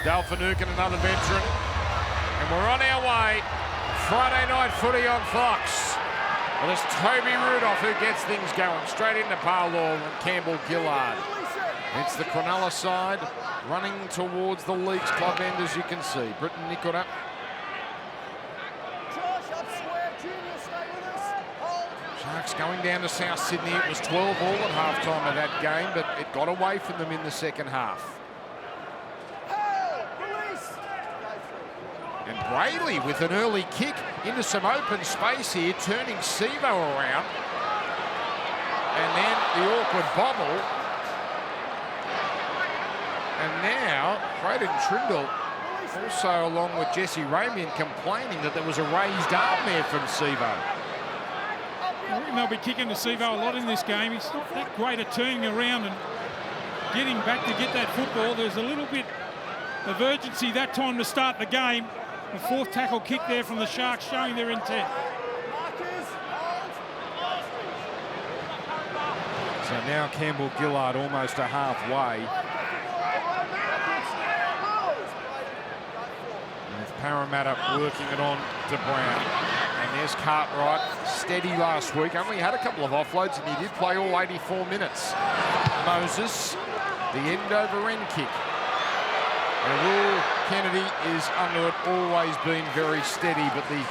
Dale Finucane, another veteran. And we're on our way. Friday night footy on Fox. Well, it's Toby Rudolph who gets things going. Straight into Parlour and Campbell Gillard. It's the Cronulla side running towards the Leagues Club end, as you can see. Britton Nikora. Sharks going down to South Sydney. It was 12 all at halftime of that game, but it got away from them in the second half. And Brayley with an early kick into some open space here, turning Sevo around. And then the awkward bobble. And now Braden Trindle, also along with Jesse Ramian, complaining that there was a raised arm there from Sevo. I reckon they'll be kicking to Sevo a lot in this game. He's not that great at turning around and getting back to get that football. There's a little bit of urgency that time to start the game. The fourth tackle kick there from the Sharks showing their intent. So now Campbell Gillard almost to halfway. With Parramatta working it on to Brown. And there's Cartwright, steady last week. Only had a couple of offloads and he did play all 84 minutes. Moses, the end-over-end kick. And Will Kennedy is under it, always been very steady, but the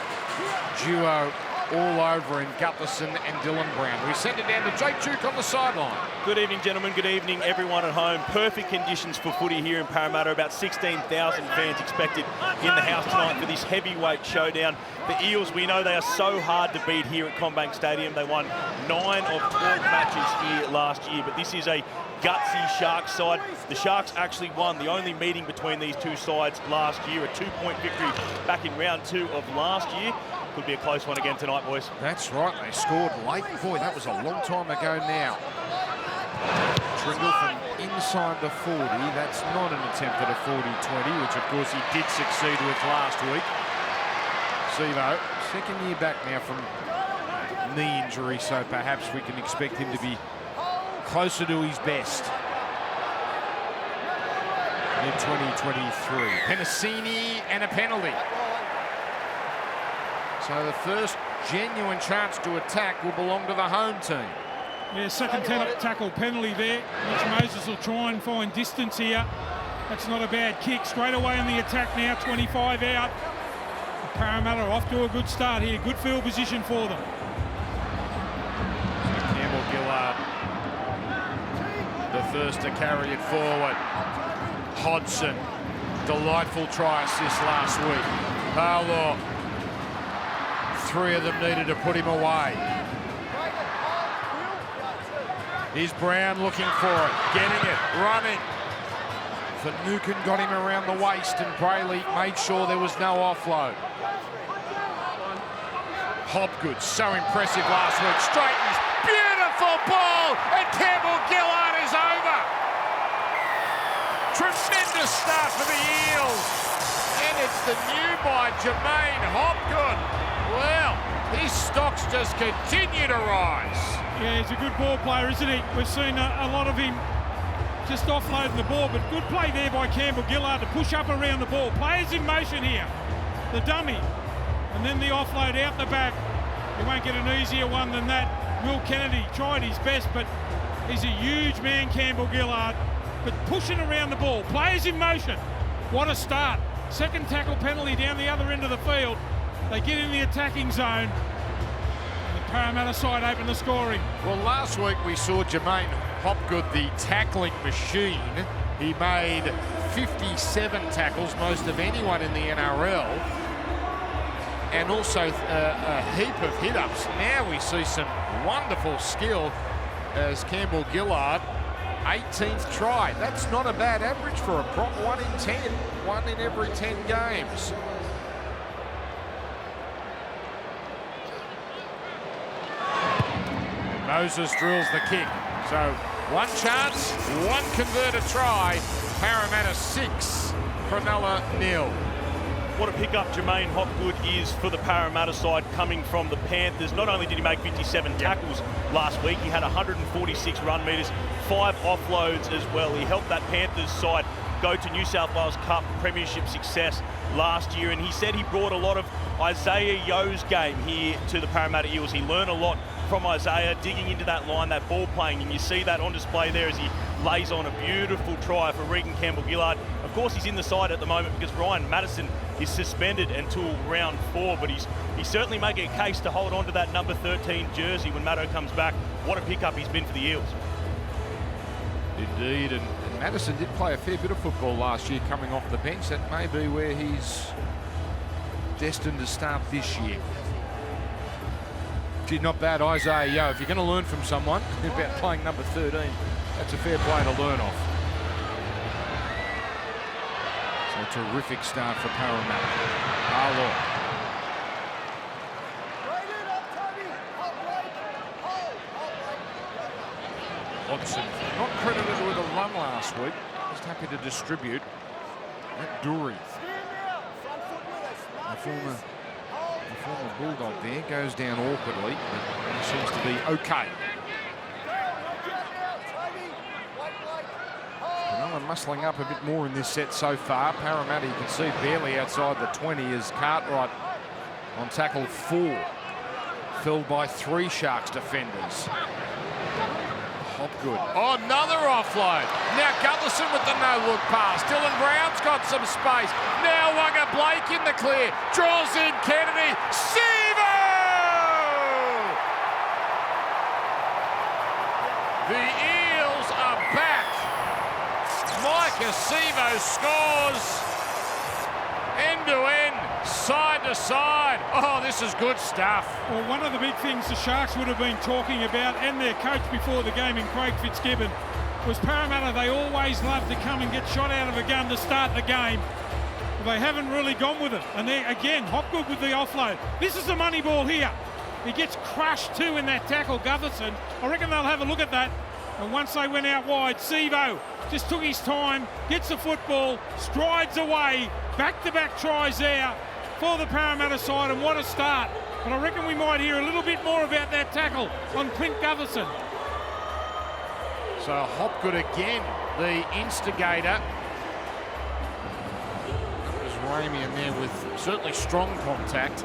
duo all over in Gutherson and Dylan Brown. We send it down to Jake Duke on the sideline. Good evening, gentlemen. Good evening, everyone at home. Perfect conditions for footy here in Parramatta. About 16,000 fans expected in the house tonight for this heavyweight showdown. The Eels, we know they are so hard to beat here at CommBank Stadium. They won 9 of 12 matches here last year, but this is a gutsy Sharks side. The Sharks actually won the only meeting between these two sides last year, a 2-point victory back in round 2 of last year. Could be a close one again tonight, boys. That's right, they scored late. Boy, that was a long time ago now. Trindle from inside the 40. That's not an attempt at a 40-20, which of course he did succeed with last week. Sevo, second year back now from knee injury, so perhaps we can expect him to be closer to his best in 2023. Penasini and a penalty. So the first genuine chance to attack will belong to the home team. Yeah, second tackle penalty there, which Moses will try and find distance here. That's not a bad kick. Straight away in the attack now, 25 out. The Parramatta off to a good start here. Good field position for them. So Campbell Gillard, the first to carry it forward. Hodgson, delightful try assist last week. Parlour, 3 of them needed to put him away. Here's Brown looking for it, getting it, running. Finucane got him around the waist and Brayley made sure there was no offload. Hopgood, so impressive last week, straightens, beautiful ball, and Campbell Gillard is over. Tremendous start for the Eels. And it's the new by Jermaine Hopgood. Well, his stocks just continue to rise. Yeah, he's a good ball player, isn't he? We've seen a lot of him just offloading the ball, but good play there by Campbell Gillard to push up around the ball. Players in motion here. The dummy. And then the offload out the back. You won't get an easier one than that. Will Kennedy tried his best, but he's a huge man, Campbell Gillard. But pushing around the ball. Players in motion. What a start. Second tackle penalty down the other end of the field. They get in the attacking zone. And the Parramatta side open the scoring. Well, last week we saw Jermaine Hopgood, the tackling machine. He made 57 tackles, most of anyone in the NRL. And also a heap of hit-ups. Now we see some wonderful skill as Campbell Gillard, 18th try. That's not a bad average for a prop. 1 in 10. 1 in every 10 games. Moses drills the kick. So 1 chance, 1 converted try. Parramatta 6, Cronulla 0. What a pickup Jermaine Hopgood is for the Parramatta side coming from the Panthers. Not only did he make 57 tackles last week, he had 146 run meters, 5 offloads as well. He helped that Panthers side go to New South Wales Cup Premiership success last year, and he said he brought a lot of Isaiah Yeo's game here to the Parramatta Eels. He learned a lot from Isaiah, digging into that line, that ball playing, and you see that on display there as he lays on a beautiful try for Regan Campbell-Gillard. Of course, he's in the side at the moment because Ryan Madison is suspended until round 4, but he's certainly making a case to hold on to that number 13 jersey when Maddo comes back. What a pickup he's been for the Eels. Indeed, and Madison did play a fair bit of football last year coming off the bench. That may be where he's destined to start this year. Gee, not bad, Isaiah Yeo. If you're going to learn from someone about playing number 13, that's a fair play to learn off. So a terrific start for Parramatta. Arlo. Hodgson, not credited with a run last week. Just happy to distribute. That Dury, the former Bulldog there, goes down awkwardly, but he seems to be okay. Cronulla muscling up a bit more in this set so far. Parramatta, you can see, barely outside the 20 as Cartwright on tackle 4. Filled by 3 Sharks defenders. Hopgood. Oh, another offload. Now Gutherson with the no-look pass. Dylan Brown's got some space. Now Wagga Blake in the clear. Draws in Kennedy. Sivo! The Eels are back. Micah Sivo scores. End-to-end, side-to-side. Oh, this is good stuff. Well, one of the big things the Sharks would have been talking about, and their coach before the game in Craig Fitzgibbon, was Parramatta. They always love to come and get shot out of a gun to start the game. But they haven't really gone with it. And there, again, Hopgood with the offload. This is the money ball here. He gets crushed too in that tackle, Gutherson. I reckon they'll have a look at that. And once they went out wide, Sivo just took his time, gets the football, strides away. Back-to-back tries there for the Parramatta side, and what a start. But I reckon we might hear a little bit more about that tackle on Clint Gutherson. So Hopgood again, the instigator. That was Ramey in there with certainly strong contact.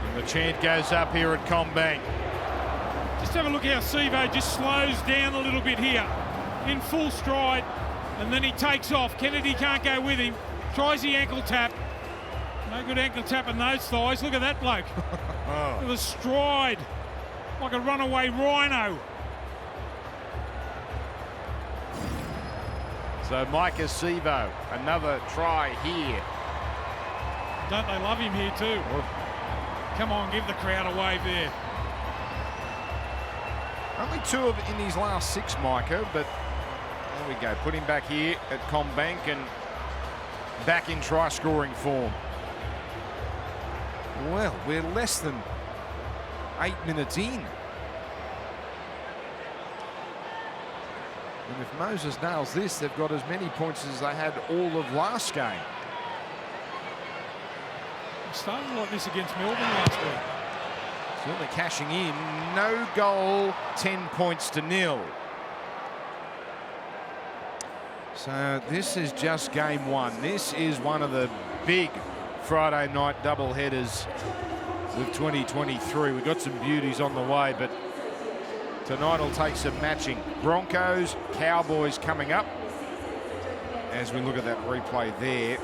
And the chant goes up here at CommBank. Just have a look how Sivo just slows down a little bit here in full stride. And then he takes off. Kennedy can't go with him. Tries the ankle tap. No good ankle tap in those thighs. Look at that bloke. Oh. With a stride. Like a runaway rhino. So Micah Sivo, another try here. Don't they love him here too? Oh. Come on, give the crowd a wave there. Only 2 in his last 6, Micah, but there we go. Put him back here at CommBank and back in try-scoring form. Well, we're less than 8 minutes in. And if Moses nails this, they've got as many points as they had all of last game. Started like this against Melbourne last week. Certainly cashing in. No goal, 10 points to 0. So this is just game 1. This is one of the big Friday night doubleheaders of 2023. We've got some beauties on the way, but tonight will take some matching. Broncos, Cowboys coming up as we look at that replay there.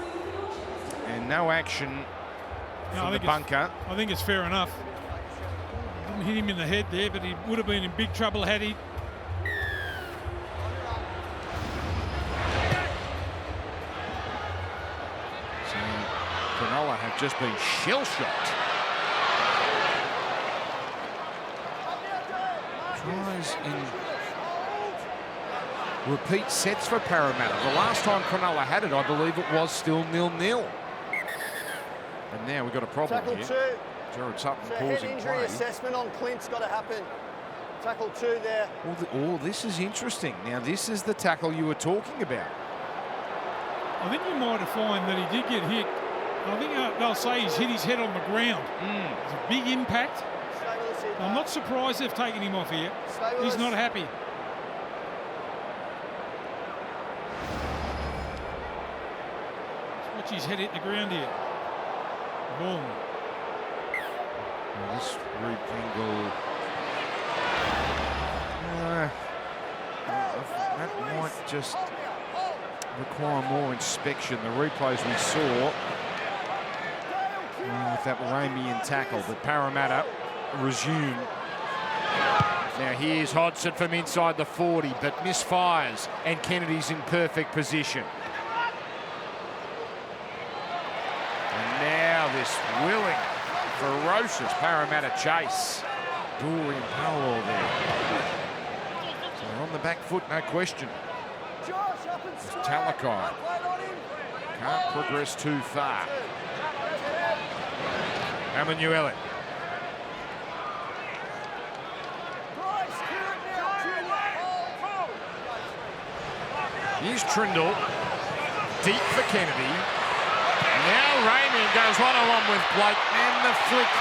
And no action from the bunker. I think it's fair enough. Didn't hit him in the head there, but he would have been in big trouble had he. Cronulla have just been shell-shocked. Tries in repeat sets for Parramatta. The last time Cronulla had it, I believe it was still 0-0. And now we've got a problem Tackle here. 2. Jared Sutton So pausing head injury play. assessment on Clint's got to happen. Tackle 2 there. Oh, this is interesting. Now, this is the tackle you were talking about. I think you might have found that he did get hit. I think they'll say he's hit his head on the ground. It's a big impact. Stay with us here, I'm not surprised they've taken him off here. Stay with He's us. not happy. Watch his head hit the ground here. Boom. Well, this root angle. That might just require more inspection. The replays we saw with that Ramian tackle, but Parramatta resume. Now here's Hodgson from inside the 40, but misfires, and Kennedy's in perfect position. And now this willing, ferocious Parramatta chase. Dory and Powell there. So they're on the back foot, no question. It's Talakai. Can't progress too far. Emanuele. Here's Trindle. Deep for Kennedy. Now Ramian goes one-on-one with Blake, and the flick.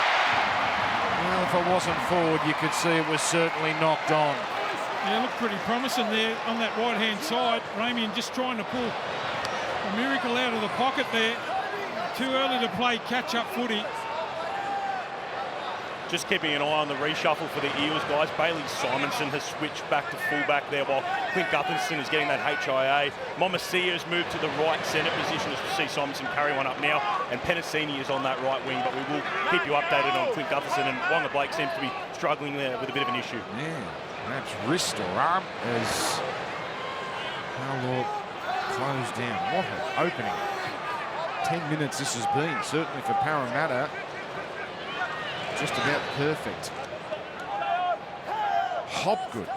Well, if it wasn't forward, you could see it was certainly knocked on. Yeah, looked pretty promising there on that right-hand side. Ramian just trying to pull a miracle out of the pocket there. Too early to play catch-up footy. Just keeping an eye on the reshuffle for the Eels, guys. Bailey Simonson has switched back to fullback there, while Clint Gutherson is getting that HIA. Momasia has moved to the right centre position as we see Simonson carry one up now, and Penasini is on that right wing, but we will keep you updated on Clint Gutherson, and Wonga Blake seems to be struggling there with a bit of an issue. Yeah, perhaps wrist or arm as Powell closed down. What an opening. 10 minutes this has been, certainly for Parramatta. Just about perfect. Hopgood.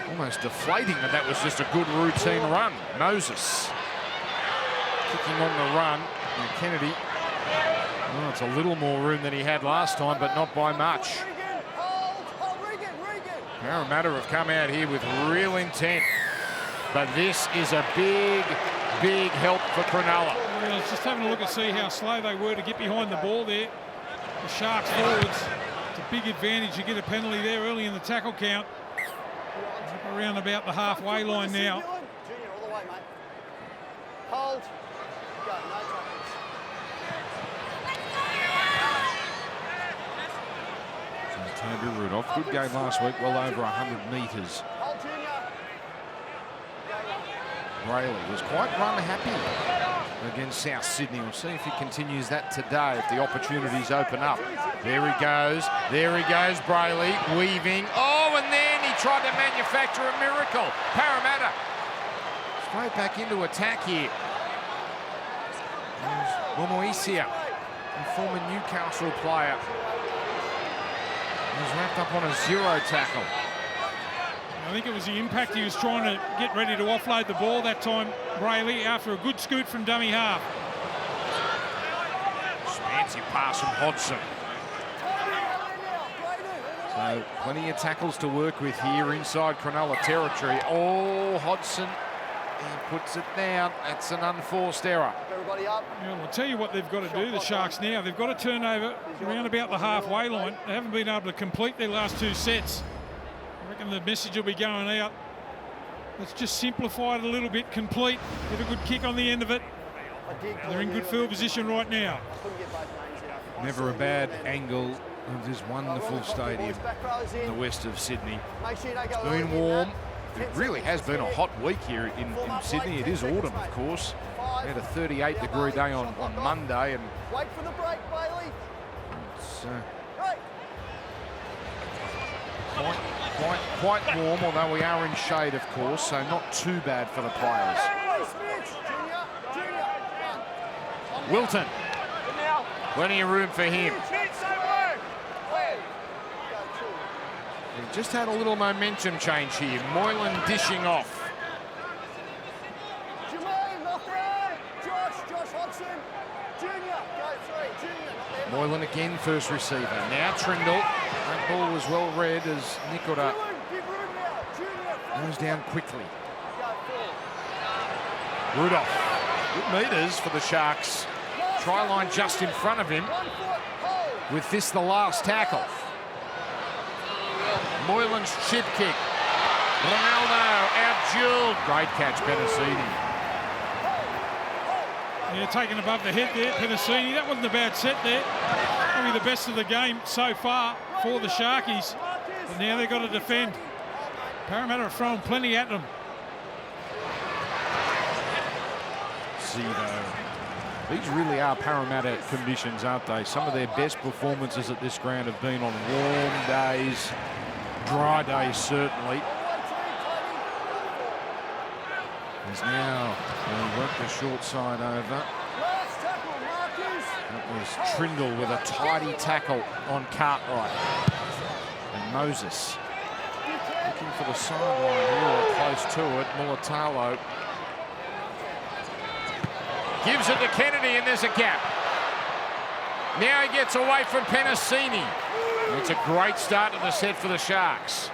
Almost deflating that was just a good routine run. Moses kicking on the run. And Kennedy, well, it's a little more room than he had last time, but not by much. Parramatta have come out here with real intent. But this is a big, big help for Cronulla. Yeah, I was just having a look and see how slow they were to get behind the ball there. The Sharks forwards, it's a big advantage. You get a penalty there early in the tackle count. Around about the halfway line now. Junior, all the way, mate. Hold. Go, no troubles. Toby Rudolph, good game last week, well over 100 metres. Hold, Junior. Brayley was quite run happy against South Sydney. We'll see if he continues that today, if the opportunities open up. There he goes, Brayley, weaving. Oh, and then he tried to manufacture a miracle. Parramatta straight back into attack here. There's Momoisia, a former Newcastle player. He was wrapped up on a zero tackle. I think it was the impact. He was trying to get ready to offload the ball that time, Brayley, after a good scoot from dummy half. Fancy pass from Hodgson. So plenty of tackles to work with here inside Cronulla territory. Oh, Hodgson, he puts it down. That's an unforced error. Everybody up. Yeah, I'll tell you what they've got to do, the Sharks now. They've got to turn over around about the halfway line. They haven't been able to complete their last two sets. I reckon the message will be going out. Let's just simplify it a little bit, complete. Get a good kick on the end of it. They're in good field position right now. Never a bad angle of this wonderful stadium in the west of Sydney. It's been warm. It really has been a hot week here in Sydney. It is autumn, of course. We had a 38-degree day on Monday, and Wait for the break, Bailey. it's quite warm, although we are in shade, of course, so not too bad for the players. Wilton, plenty of room for him. He just had a little momentum change here. Moylan dishing off. Moylan again, first receiver. Now Trindle. That ball was well read as Nikora goes down quickly. Rudolph. Good meters for the Sharks. Try line just in front of him. With this the last tackle. Moylan's chip kick. Ronaldo out-dueled. Great catch, Penasini. Yeah, taken above the head there, Penasini. That wasn't a bad set there. Probably the best of the game so far for the Sharkies. But now they've got to defend. Parramatta are throwing plenty at them. Zito. These really are Parramatta conditions, aren't they? Some of their best performances at this ground have been on warm days, dry days certainly. He's now going to work the short side over. That was Trindle with a tidy tackle on Cartwright. And Moses looking for the sideline here, or close to it. Mulatalo gives it to Kennedy, and there's a gap. Now he gets away from Penasini. It's a great start to the set for the Sharks.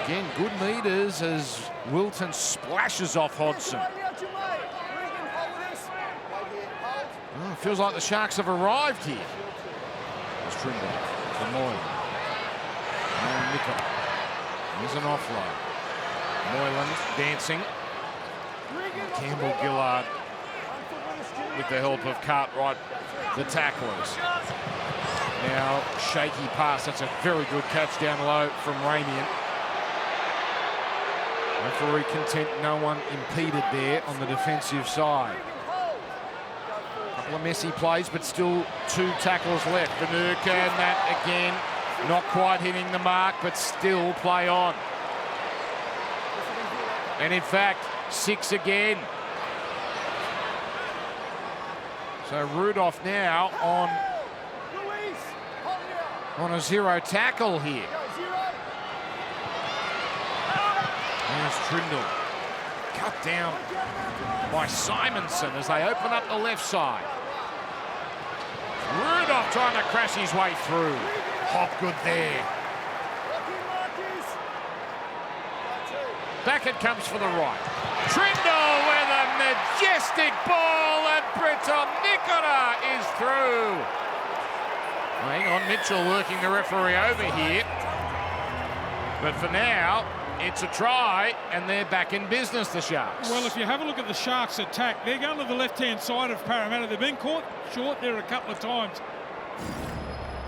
Again, good meters as Wilton splashes off Hodgson. Oh, feels like the Sharks have arrived here. It's Trimble for Moylan. And Nicholl. Here's an offload. Moylan dancing. Campbell Gillard with the help of Cartwright, the tacklers. Now, shaky pass. That's a very good catch down low from Ramian. Referee content, no one impeded there on the defensive side. Couple of messy plays, but still 2 tackles left. Vanuka, and that again, not quite hitting the mark, but still play on. And in fact, 6 again. So Rudolph now on a 0 tackle here. There's Trindle. Cut down by Simonson as they open up the left side. Rudolph trying to crash his way through. Hopgood there. Back it comes for the right. Trindle with a majestic ball, and Breton Nicola is through. Hang on, Mitchell working the referee over here. But for now, it's a try, and they're back in business, the Sharks. Well, if you have a look at the Sharks' attack, they're going to the left-hand side of Parramatta. They've been caught short there a couple of times.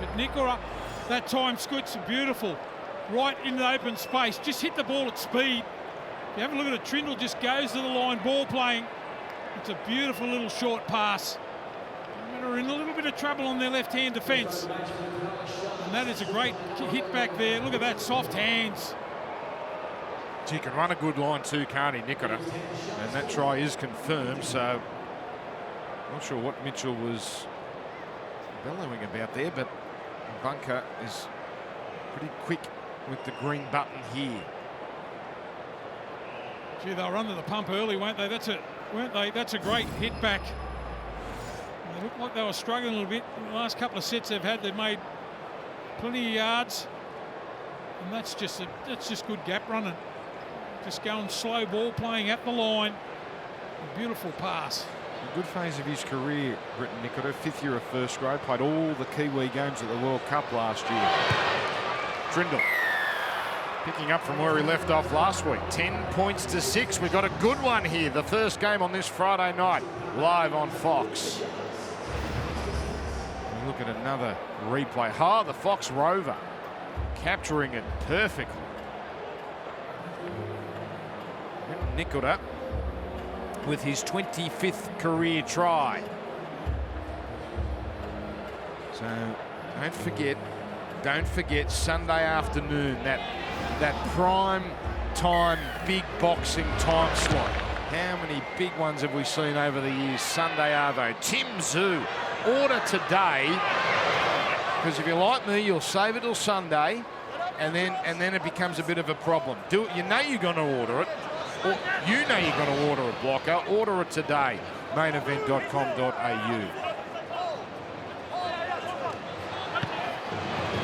But Nicola, that time scoots beautiful. Right into the open space. Just hit the ball at speed. If you have a look at it, Trindle just goes to the line, ball playing. It's a beautiful little short pass. They're in a little bit of trouble on their left-hand defence. And that is a great hit back there. Look at that, soft hands. He can run a good line too, can't he, Nicola? And that try is confirmed, so not sure what Mitchell was bellowing about there, but Bunker is pretty quick with the green button here. Gee, they'll run to the pump early, won't they? Weren't they? That's a great hit back. They looked like they were struggling a little bit. In the last couple of sets they've made plenty of yards, and that's just good gap running. Just going slow ball playing at the line. A beautiful pass. A good phase of his career, Britton Nicola, 5th year of first grade, played all the Kiwi games at the World Cup last year. Trindle picking up from where he left off last week. 10 points to 6. We've got a good one here. The first game on this Friday night, live on Fox. We look at another replay. The Fox Rover capturing it perfectly. Nicola with his 25th career try. So don't forget Sunday afternoon, that prime time big boxing time slot. How many big ones have we seen over the years? Sunday Arvo, Tim Zoo, order today, because if you're like me, you'll save it till Sunday, and then it becomes a bit of a problem. Do it, you know you're going to order it. Or you know you're going to order a blocker. Order it today. mainevent.com.au.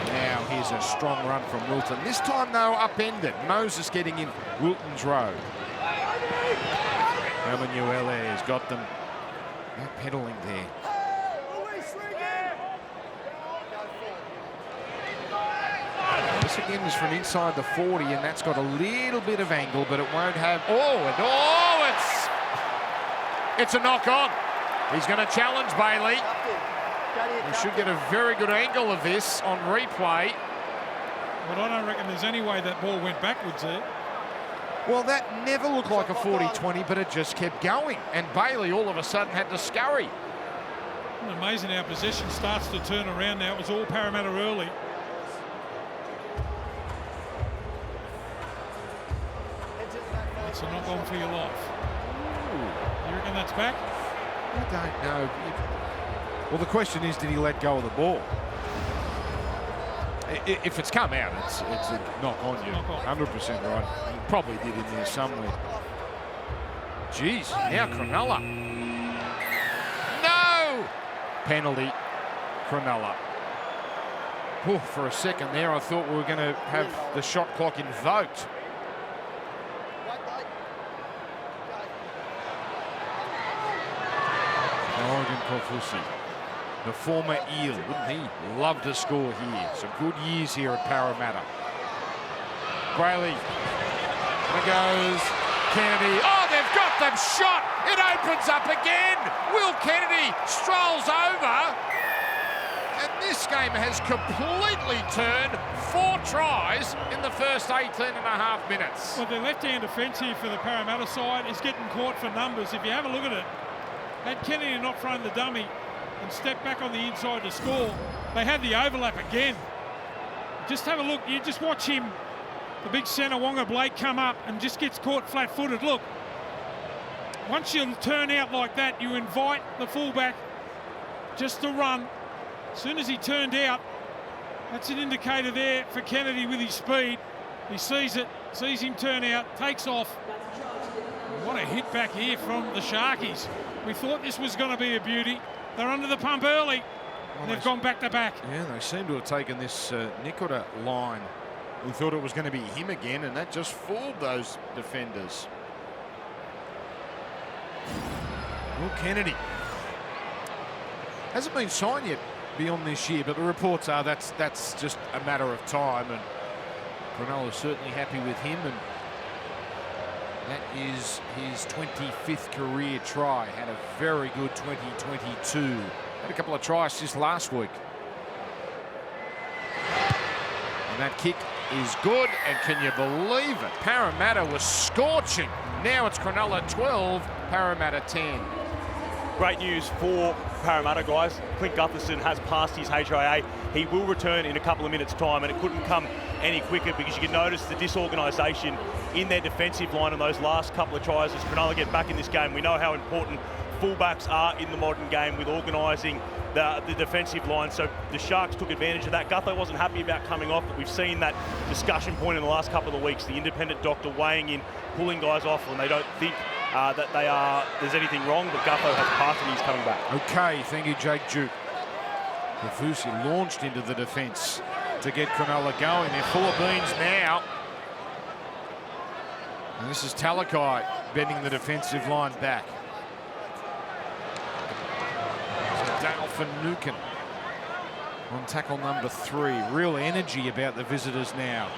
Now here's a strong run from Wilton. This time though upended. Moses getting in Wilton's row. Emanuele has got them pedaling there. This again is from inside the 40, and that's got a little bit of angle, but it won't have. It's a knock on. He's going to challenge Bailey. We should get a very good angle of this on replay. Well, I don't reckon there's any way that ball went backwards there. Well, that never looked like a 40-20, but it just kept going. And Bailey all of a sudden had to scurry. Amazing how possession starts to turn around now. It was all Parramatta early. It's a knock on for your life. You reckon that's back? I don't know. Well, the question is, did he let go of the ball? If it's come out, it's a knock on you. 100% right. He probably did in there somewhere. Jeez, now Cronulla. No! Penalty, Cronulla. Ooh, for a second there, I thought we were going to have the shot clock invoked. Oregon Kofusi, the former Eel, wouldn't he love to score here? Some good years here at Parramatta. Brayley, there goes Kennedy. Oh, they've got them shot. It opens up again. Will Kennedy strolls over. And this game has completely turned. 4 tries in the first 18.5 minutes. Well, the left-hand defence here for the Parramatta side is getting caught for numbers. If you have a look at it, had Kennedy not thrown the dummy and stepped back on the inside to score, they had the overlap again. Just have a look. You just watch him, the big centre, Wonga Blake, come up and just gets caught flat-footed. Look, once you turn out like that, you invite the fullback just to run. As soon as he turned out, that's an indicator there for Kennedy with his speed. He sees it, sees him turn out, takes off. What a hit back here from the Sharkies. We thought this was going to be a beauty. They're under the pump early. Well, they've gone back to back. Yeah, they seem to have taken this Nikota line. We thought it was going to be him again, and that just fooled those defenders. Will Kennedy hasn't been signed yet beyond this year, but the reports are that's just a matter of time, and Cronulla's certainly happy with him, and that is his 25th career try. Had a very good 2022. Had a couple of tries just last week. And that kick is good, and can you believe it? Parramatta was scorching. Now it's Cronulla 12, Parramatta 10. Great news for Parramatta, guys. Clint Gutherson has passed his HIA. He will return in a couple of minutes' time, and it couldn't come any quicker because you can notice the disorganisation in their defensive line on those last couple of tries as Cronulla get back in this game. We know how important fullbacks are in the modern game with organising the defensive line, so the Sharks took advantage of that. Gutho wasn't happy about coming off, but we've seen that discussion point in the last couple of weeks, the independent doctor weighing in, pulling guys off when they don't think that there's anything wrong, but Gutho has passed and he's coming back. Okay, thank you, Jake Duke. Kofusi launched into the defence to get Cronulla going. They're full of beans now. And this is Talakai bending the defensive line back. So Dale Finucane on tackle number 3. Real energy about the visitors now.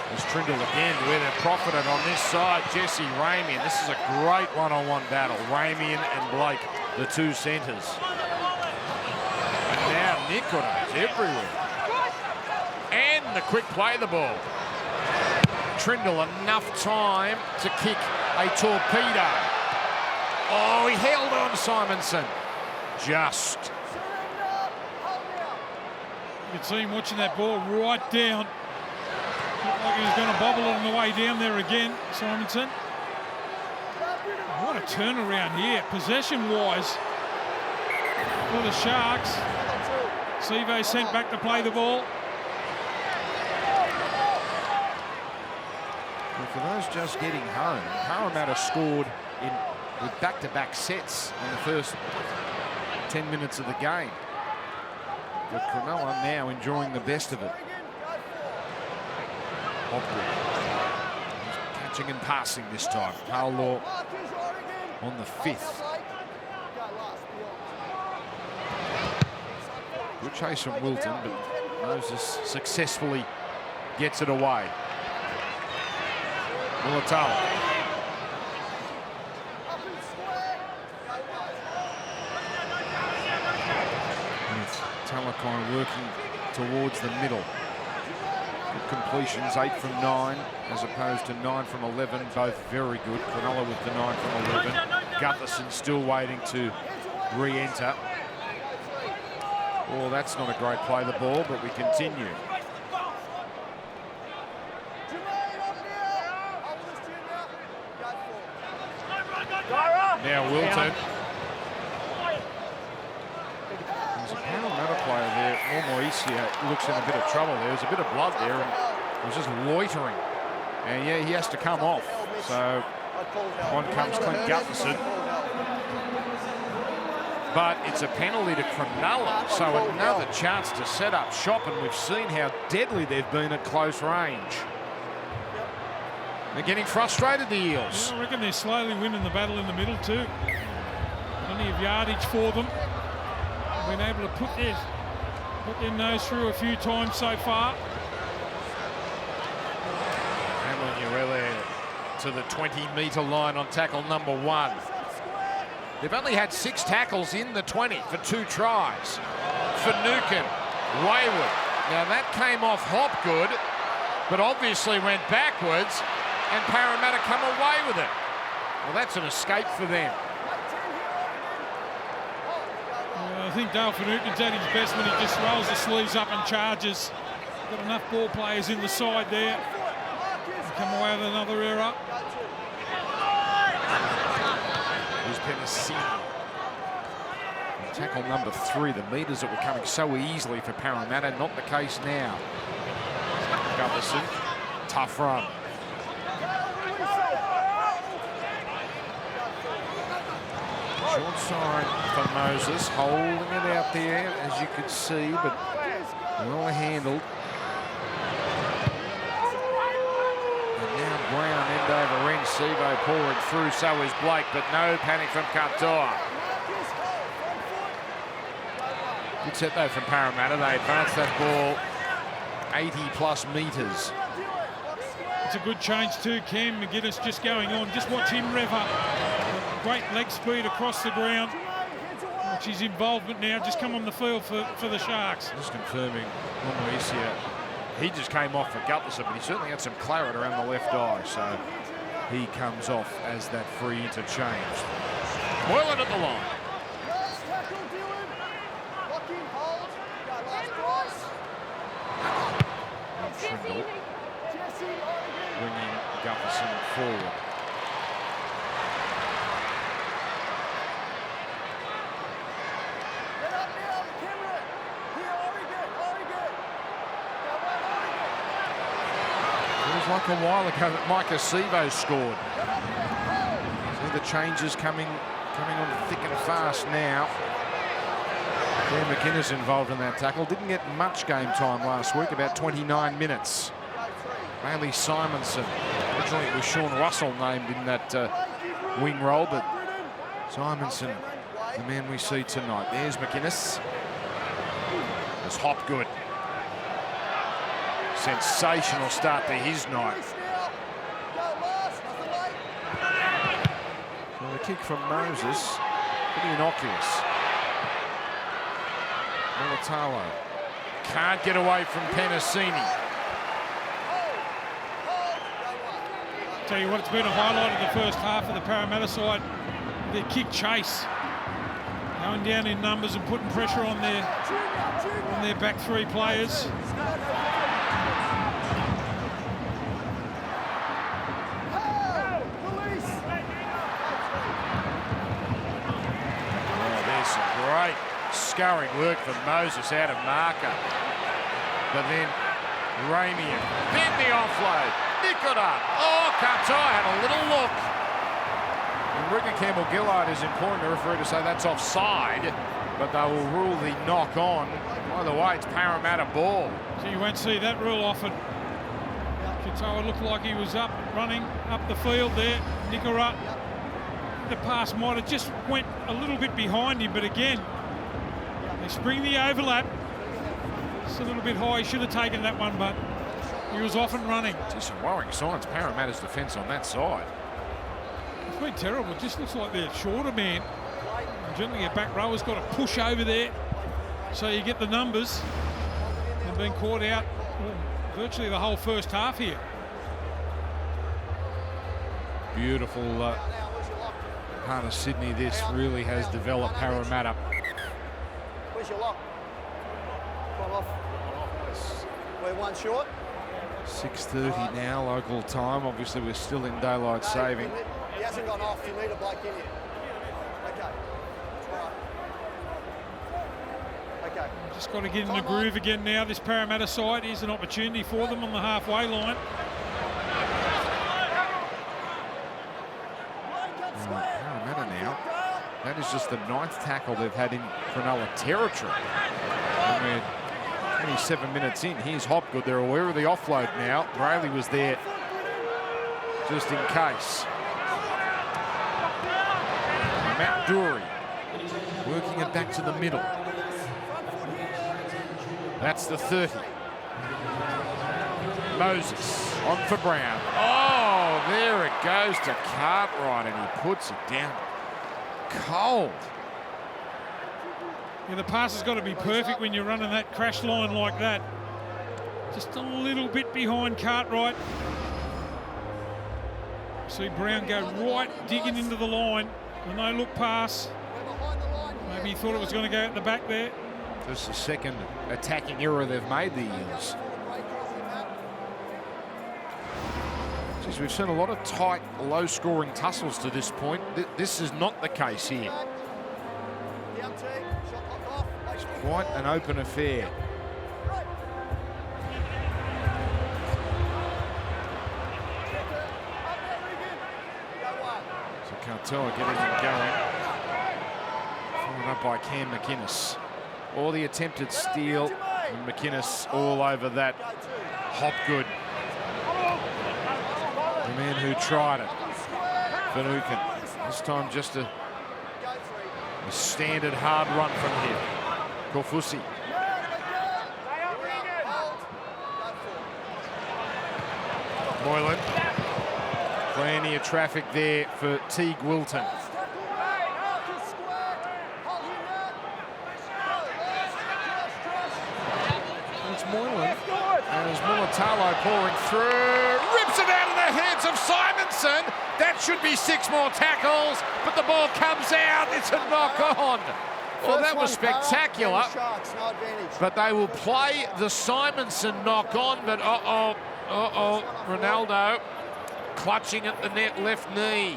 There's Trindle again, where they've profited on this side. Jesse Ramian. This is a great one-on-one battle. Ramian and Blake, the two centres. And now Nikota is everywhere. And the quick play of the ball. Trindle enough time to kick a torpedo. Oh, he held on Simonson. Just. You can see him watching that ball right down. Looked like he was going to bobble it on the way down there again, Simonson. What a turnaround here, possession-wise, for the Sharks. Sivo sent back to play the ball. Well, for those just getting home, Parramatta scored with back-to-back sets in the first 10 minutes of the game. But Cronulla now enjoying the best of it. Catching and passing this time. Harlaw on the 5th. Good chase from Wilton, but Moses successfully gets it away. Mulatalo. Talakai working towards the middle. Good completions, 8 from 9 as opposed to 9 from 11, both very good. Cronulla with the 9 from 11. Gutherson still waiting to re-enter. Oh, that's not a great play, the ball, but we continue. Now Wilton. There's a Parramatta player there. Momoisia looks in a bit of trouble there. There's a bit of blood there, and he was just loitering. And yeah, he has to come off. So on comes Clint Gutherson. But it's a penalty to Cronulla, so another chance to set up shop, and we've seen how deadly they've been at close range. They're getting frustrated, the Eels. Yeah, I reckon they're slowly winning the battle in the middle too. Plenty of yardage for them. Been able to put their nose through a few times so far. Hamlin Urele to the 20-metre line on tackle number 1. They've only had 6 tackles in the 20 for 2 tries. Finucane, wayward. Now that came off Hopgood, but obviously went backwards, and Parramatta come away with it. Well, that's an escape for them. I think Dale Finucane's at his best when he just rolls the sleeves up and charges. Got enough ball players in the side there. Come away with another error. Here's Penasini. Tackle number 3, the metres that were coming so easily for Parramatta, not the case now. Gutherson, tough run. Short side for Moses, holding it out there, as you could see, but well handled. And now Brown end over end, Sevo pouring through, so is Blake, but no panic from Katoa. Good set though from Parramatta. They advance that ball 80+ metres. It's a good change too. Cam McGuinness just going on. Just watch him rev up. Great leg speed across the ground. Watch his involvement now. Just come on the field for the Sharks. Just confirming, Momoisia, he just came off for Gutherson, but he certainly had some claret around the left eye, so he comes off as that free interchange. Moylan at the line. Trindle bringing Gutherson forward. It was like a while ago that Micah Sevo scored. See the changes coming on thick and fast now. Dan McInnes involved in that tackle. Didn't get much game time last week, about 29 minutes. Bailey Simonson. Originally it was Sean Russell named in that wing role, but Simonson, the man we see tonight. There's McInnes. There's Hopgood. Sensational start to his night. So the kick from Moses, pretty innocuous. Mulatalo can't get away from Penasini. Tell you what, it's been a highlight of the first half of the Parramatta side. Their kick chase, going down in numbers and putting pressure on their back 3 players. Oh, there's some great scurrying work from Moses out of marker. But then Ramian, then the offload, nick it up. Oh, Katoa had a little look. And Ricky Campbell-Gillard is important to referee to say that's offside, but they will rule the knock on. By the way, it's Parramatta ball. So you won't see that rule often. Katoa looked like he was up, running up the field there. Nick her up. The pass might have just went a little bit behind him, but again, they spring the overlap. Just a little bit high. He should have taken that one, but he was off and running. Just some worrying signs. Parramatta's defence on that side. It's been terrible. It just looks like they're shorter, man. And generally, a back rower's got to push over there so you get the numbers. They've been caught out virtually the whole first half here. Beautiful part of Sydney. This really has developed Parramatta. Where's your lock? Come off. We're one short. 6:30 now, local time. Obviously, we're still in daylight saving. He hasn't gone off. You need a bloke in here. Okay. All right. Okay. Just got to get in the groove again now. This Parramatta side is an opportunity for them on the halfway line. Parramatta now. That is just the 9th tackle they've had in Cronulla territory. And we're 27 minutes in. Here's Hopgood. They're aware of the offload now. Brayley was there just in case. Matt Dury working it back to the middle. That's the 30. Moses on for Brown. Oh, there it goes to Cartwright, and he puts it down cold. Yeah, the pass has got to be perfect when you're running that crash line like that. Just a little bit behind Cartwright. See Brown go right digging into the line. A no look pass. Maybe he thought it was going to go at the back there. Just the second attacking error they've made, the Eels. Jeez, we've seen a lot of tight, low-scoring tussles to this point. This is not the case here. It's quite an open affair. So Cartella getting it going. Followed up by Cam McInnes. Or the attempted steal. And McInnes all over that. Hopgood. The man who tried it. Finucane. This time just a standard hard run from him. Kofusi. Moylan. Plenty of traffic there for Teague Wilton. It's Moylan. And as Mulatalo pouring through, rips it out of the hands of Simonson. That should be 6 more tackles, but the ball comes out. It's a knock on. Well, that was spectacular. But they will play the Simonson knock on. But Ronaldo clutching at the net left knee.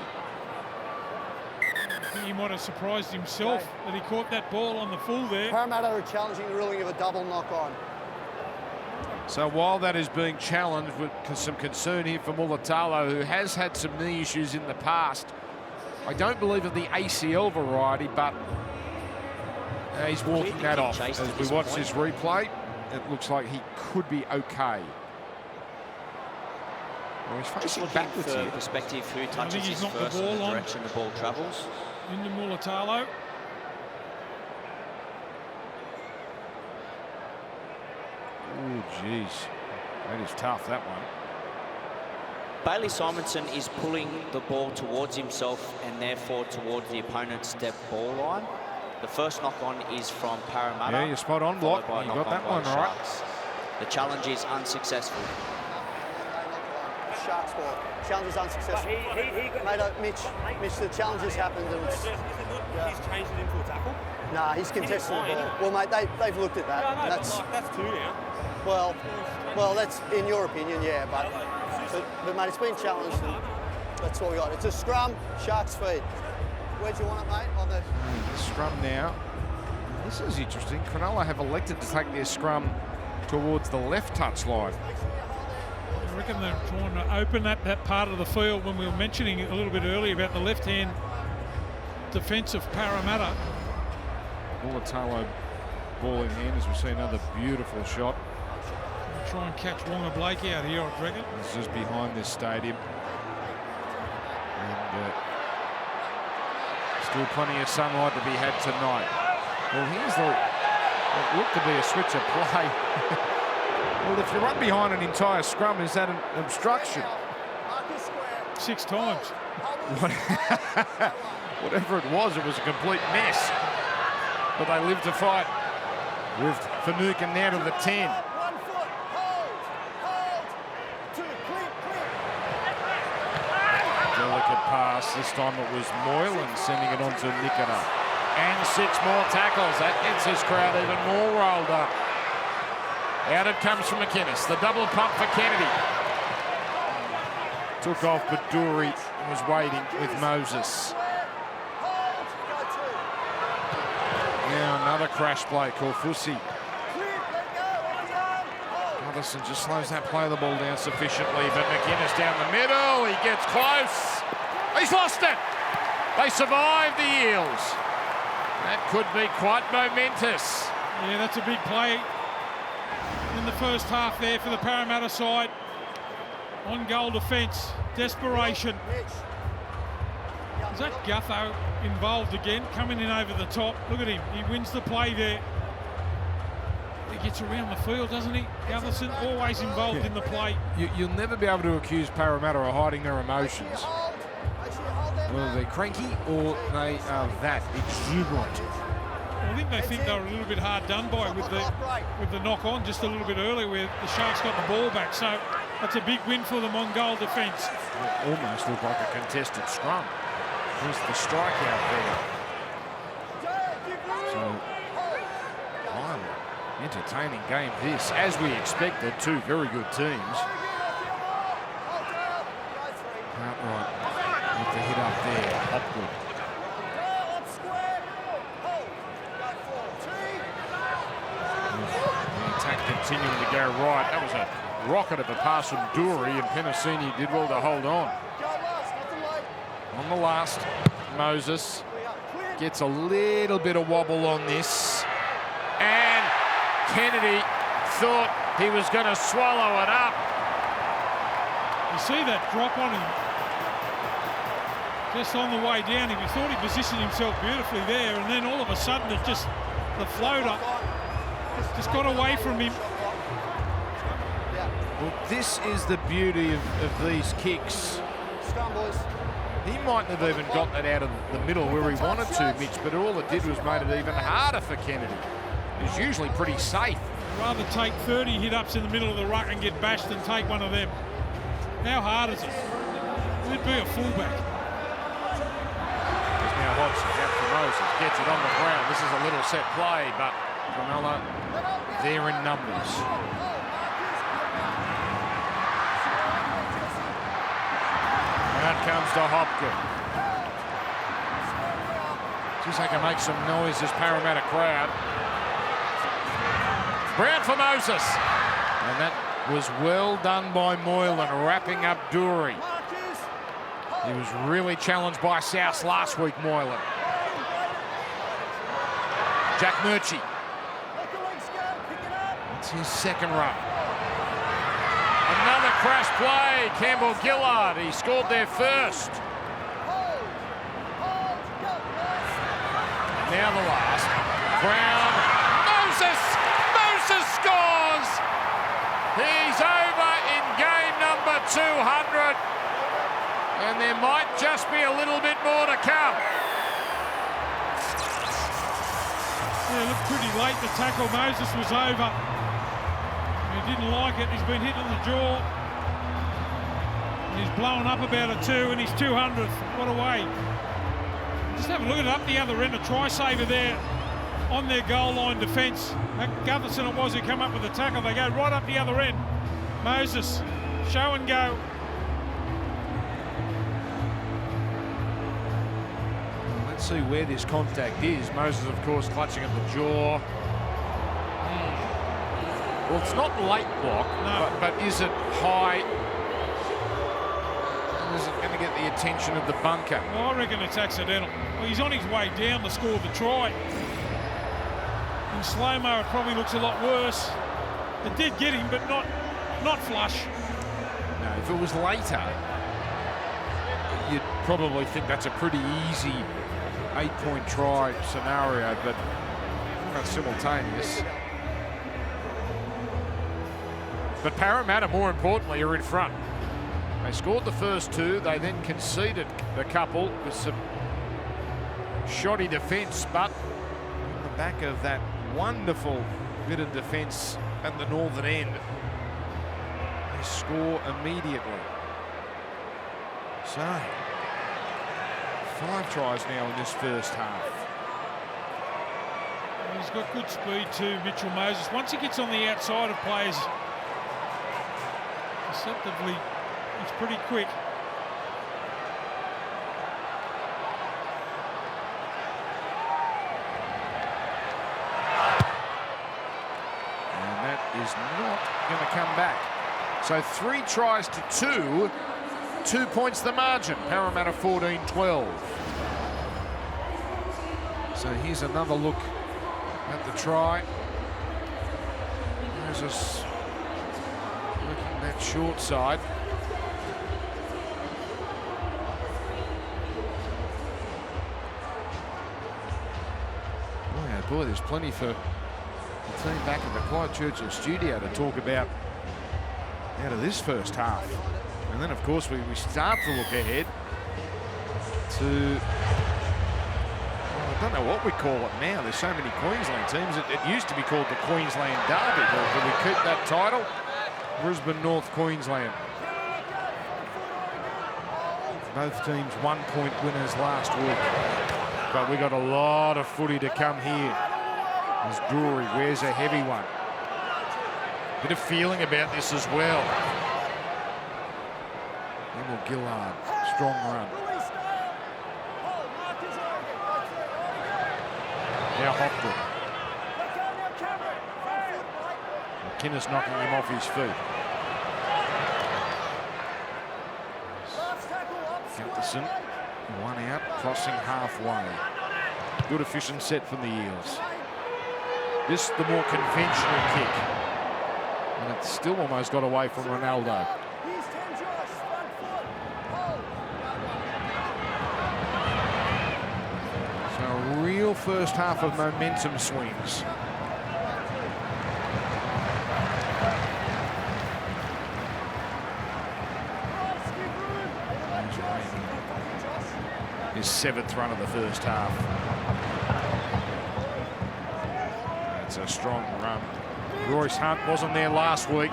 I think he might have surprised himself that he caught that ball on the full there. Parramatta are challenging the ruling of a double knock on. So while that is being challenged with some concern here for Mulatalo, who has had some knee issues in the past, I don't believe of the ACL variety, but he's walking that off. As we watch this replay, it looks like he could be okay. Well, he's facing backwards here. Perspective, who touches his first and the direction the ball travels. Into Mulatalo. Oh, jeez. That is tough, that one. Bailey Simonson is pulling the ball towards himself and therefore towards the opponent's step ball line. The first knock-on is from Parramatta. Yeah, you're spot on, Block. You got that one right. The challenge is unsuccessful. Sharks ball. Challenge is unsuccessful. Mitch, the challenge has happened. And it's, He's changed it into a tackle? Nah, he's contesting the ball. Well, mate, they've looked at that. No, that's 2 now. Well, that's in your opinion, yeah, but mate, it's been challenged, and that's what we got. It's a scrum, Sharks feed. Where do you want it, mate? On the scrum now. This is interesting. Cronulla have elected to take their scrum towards the left touchline. I reckon they're trying to open that part of the field when we were mentioning it a little bit earlier about the left-hand defence of Parramatta. Mulatalo ball in hand as we see another beautiful shot. Try and catch Wonga Blake out here, I reckon. It's just behind this stadium. And still plenty of sunlight to be had tonight. Well, here's the It looked to be a switch of play. Well, if you run behind an entire scrum, is that an obstruction? 6 times. Whatever it was a complete mess. But they lived to fight with Finucane now to the 10. Delicate pass. This time it was Moylan sending it on to Nikita. And 6 more tackles. That gets this crowd even more rolled up. Out it comes from McInnes. The double pump for Kennedy. Took off, but Dury was waiting with Moses. Now another crash play called Fussy. Anderson just slows that play of the ball down sufficiently, but McInnes down the middle. He gets close. He's lost it. They survived the Eels. That could be quite momentous. Yeah, that's a big play in the first half there for the Parramatta side. On goal defence, desperation. Is that Gutho involved again, coming in over the top? Look at him, he wins the play there. He gets around the field, doesn't he? Gutherson always involved in the play. You'll never be able to accuse Parramatta of hiding their emotions. Whether they're cranky or they are that exuberant. I think they were a little bit hard done by with the knock on just a little bit earlier where the Sharks got the ball back. So that's a big win for them on goal defence. It almost looked like a contested scrum. There's the strikeout there. So, violent, entertaining game this. As we expected, 2 very good teams. Outright with the hit up there, Hopgood. The attack continuing to go right. That was a rocket of a pass from Dury, and Penasini did well to hold on. On the last, Moses gets a little bit of wobble on this, and Kennedy thought he was going to swallow it up. You see that drop on him just on the way down. He thought he positioned himself beautifully there, and then all of a sudden it just, the floater just got away from him. Well, this is the beauty of these kicks. He mightn't have even got that out of the middle where he wanted to, Mitch, but all it did was made it even harder for Kennedy. He's usually pretty safe. I'd rather take 30 hit-ups in the middle of the ruck and get bashed than take one of them. How hard is it? It'd be a fullback. There's now Hodgson out for Moses, gets it on the ground. This is a little set play, but Cronulla, they're in numbers. Out comes to Hopgood. Geez, they can make some noise, this Parramatta crowd. Brown for Moses. And that was well done by Moylan, wrapping up Dury. He was really challenged by South last week, Moylan. Jack Murchie. It's his second run. Another crash play, Campbell Gillard. He scored there first. Now the last. Brown. Moses scores! He's over in game number 200. And there might just be a little bit more to come. Yeah, looked pretty late. The tackle, Moses was over. He didn't like it. He's been hit on the jaw. He's blown up about a 2 and he's 200th. What a way. Just have a look at it up the other end. A try saver there on their goal line defence. Gutherson it was who come up with the tackle. They go right up the other end. Moses, show and go. Let's see where this contact is. Moses, of course, clutching at the jaw. Well, it's not late block, no. but is it high? Is it going to get the attention of the bunker? Well, I reckon it's accidental. Well, he's on his way down to score the try. In slow-mo, it probably looks a lot worse. It did get him, but not flush. No, if it was later, you'd probably think that's a pretty easy 8-point try scenario, but That's simultaneous. But Parramatta, more importantly, are in front. They scored the first two. They then conceded a couple with some shoddy defence, but on the back of that wonderful bit of defence at the northern end, they score immediately. So, 5 tries now in this first half. He's got good speed too, Mitchell Moses. Once he gets on the outside of players, deceptively, he's pretty quick. And that is not going to come back. So 3 tries to 2. 2 points the margin. Parramatta 14-12. So here's another look at the try. Moses looking that short side. Boy, oh boy, there's plenty for the team back at the Clyde Churchill studio to talk about out of this first half. And then, of course, we start to look ahead to, well, I don't know what we call it now. There's so many Queensland teams. It used to be called the Queensland Derby. Will we keep that title? Brisbane, North Queensland. Both teams 1-point winners last week. But we got a lot of footy to come here. As Drury wears a heavy one. Bit of feeling about this as well. Emil Gillard, strong run. Now Hopgood. McInnes knocking him off his feet. Gunterson, 1 out, crossing halfway. Good efficient set from the Eels. This the more conventional kick. And it's still almost got away from Ronaldo. So a real first half of momentum swings. His 7th run of the first half. That's a strong run. Royce Hunt wasn't there last week.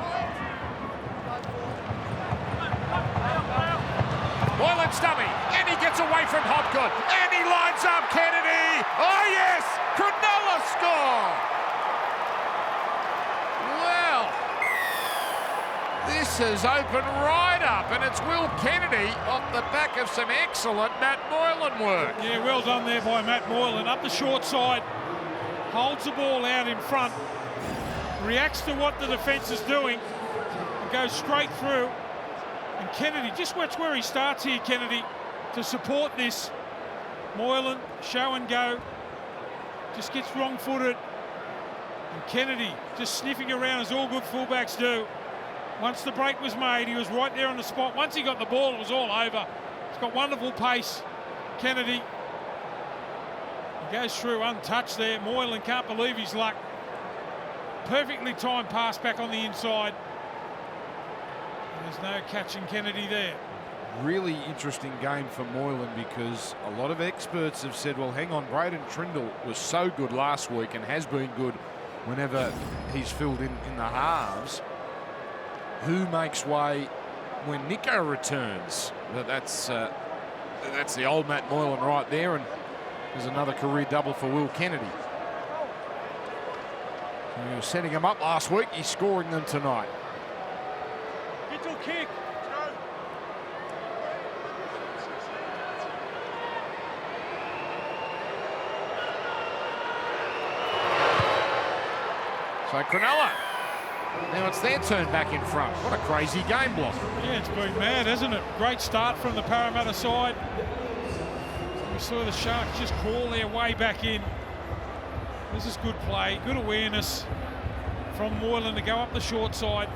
Moylan's dummy, and he gets away from Hopgood, and he lines up Kennedy. Oh yes, Cronulla score. Well, this has opened right up, and it's Will Kennedy off the back of some excellent Matt Moylan work. Yeah, well done there by Matt Moylan. Up the short side, holds the ball out in front, reacts to what the defence is doing, and goes straight through. And Kennedy, just watch where he starts here, Kennedy, to support this. Moylan, show and go, just gets wrong-footed. And Kennedy just sniffing around as all good fullbacks do. Once the break was made, he was right there on the spot. Once he got the ball, it was all over. He's got wonderful pace, Kennedy. He goes through untouched there. Moylan can't believe his luck. Perfectly timed pass back on the inside. There's no catching Kennedy there. Really interesting game for Moylan, because a lot of experts have said, well, hang on, Braden Trindle was so good last week and has been good whenever he's filled in the halves. Who makes way when Nico returns? That's the old Matt Moylan right there, and there's another career double for Will Kennedy. So he was setting him up last week. He's scoring them tonight. Get to a kick. So Cronulla, now it's their turn back in front. What a crazy game block. Yeah, it's been mad, hasn't it? Great start from the Parramatta side. We saw the Sharks just crawl their way back in. This is good play, good awareness from Moylan to go up the short side.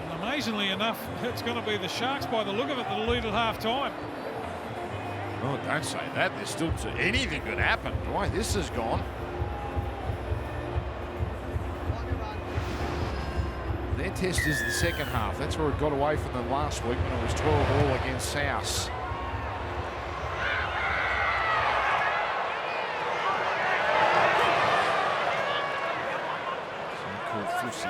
And amazingly enough, it's going to be the Sharks by the look of it that'll lead at half time. Oh, don't say that. There's still anything could happen. Boy, this has gone. Their test is the second half. That's where it got away from them last week when it was 12-all against South. Fussy.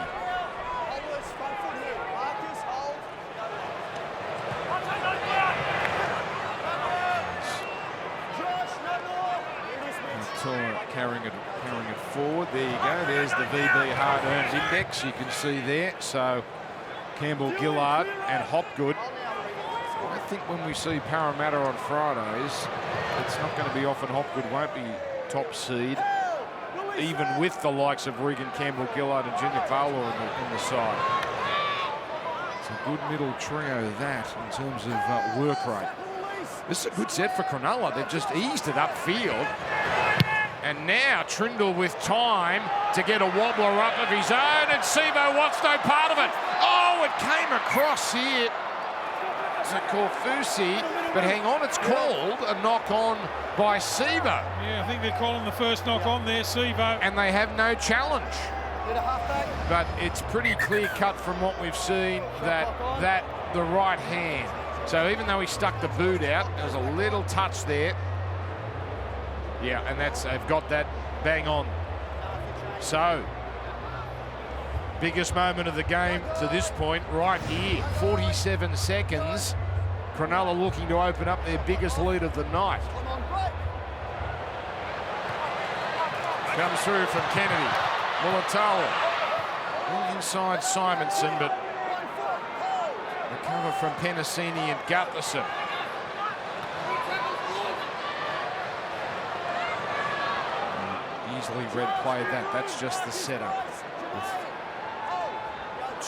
Carrying it forward. There you go. There's the VB hard-earned index you can see there. So Campbell, Gillard and Hopgood. I think when we see Parramatta on Fridays, it's not going to be often Hopgood won't be top seed, even with the likes of Regan, Campbell, Gillard and Junior Fowler in the side. It's a good middle trio that in terms of work rate. This is a good set for Cronulla. They've just eased it upfield. And now Trindle with time to get a wobbler up of his own, and Sivo wants no part of it. Oh, it came across here to Korfusi, but hang on, it's called a knock on by Sivo. Yeah, I think they're calling the first knock on there, Sivo. And they have no challenge. But it's pretty clear cut from what we've seen that the right hand. So even though he stuck the boot out, there's a little touch there. Yeah, and they've got that bang on. So, biggest moment of the game to this point right here. 47 seconds. Cronulla looking to open up their biggest lead of the night. Comes through from Kennedy. Mulatalo. Inside Simonson, but recover from Penasini and Gutherson. Easily red played that. That's just the setup. With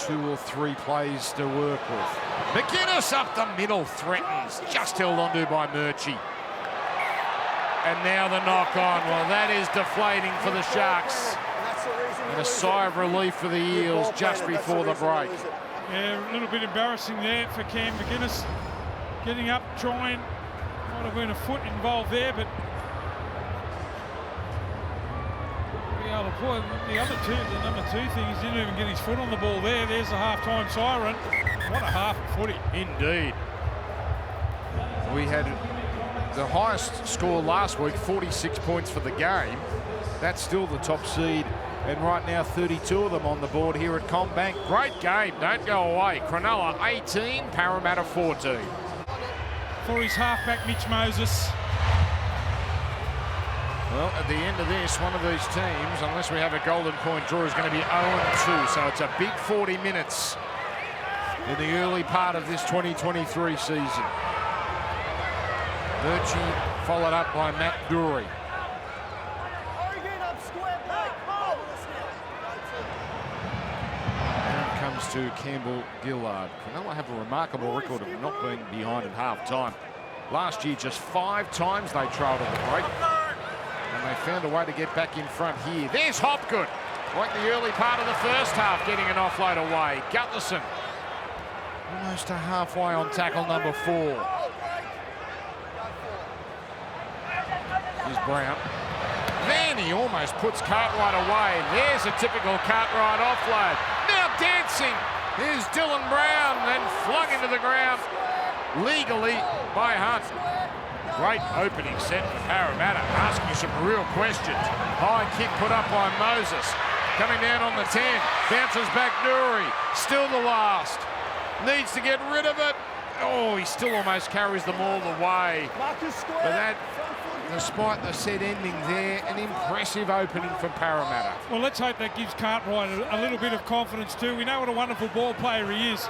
2 or 3 plays to work with. McInnes up the middle, threatens. Just held onto by Murchie. And now the knock on. Well, that is deflating for the Sharks. And a sigh of relief for the Eels just before the break. Yeah, a little bit embarrassing there for Cam McInnes. Getting up, trying. Might have been a foot involved there, but the other two, the number 2 thing, he didn't even get his foot on the ball there. There's the half-time siren. What a half footy. Indeed. We had the highest score last week, 46 points for the game. That's still the top seed. And right now, 32 of them on the board here at CommBank. Great game. Don't go away. Cronulla 18, Parramatta 14. For his halfback, Mitch Moses. Well, at the end of this, one of these teams, unless we have a golden point draw, is going to be 0-2. So it's a big 40 minutes in the early part of this 2023 season. Murchie followed up by Matt Dury. To Campbell Gillard. Cronulla have a remarkable record of not being behind at half-time. Last year, just 5 times they trailed at the break. And they found a way to get back in front here. There's Hopgood. Like the early part of the first half, getting an offload away. Gutherson. Almost to halfway on tackle number 4. Here's Brown. Then he almost puts Cartwright away. There's a typical Cartwright offload. Now dancing. Here's Dylan Brown, then flung into the ground legally by Hunt. Great opening set for Parramatta, asking some real questions. High kick put up by Moses. Coming down on the 10. Bounces back Dury. Still the last. Needs to get rid of it. Oh, he still almost carries them all the way. But that, despite the set ending there, an impressive opening from Parramatta. Well, let's hope that gives Cartwright a little bit of confidence too. We know what a wonderful ball player he is.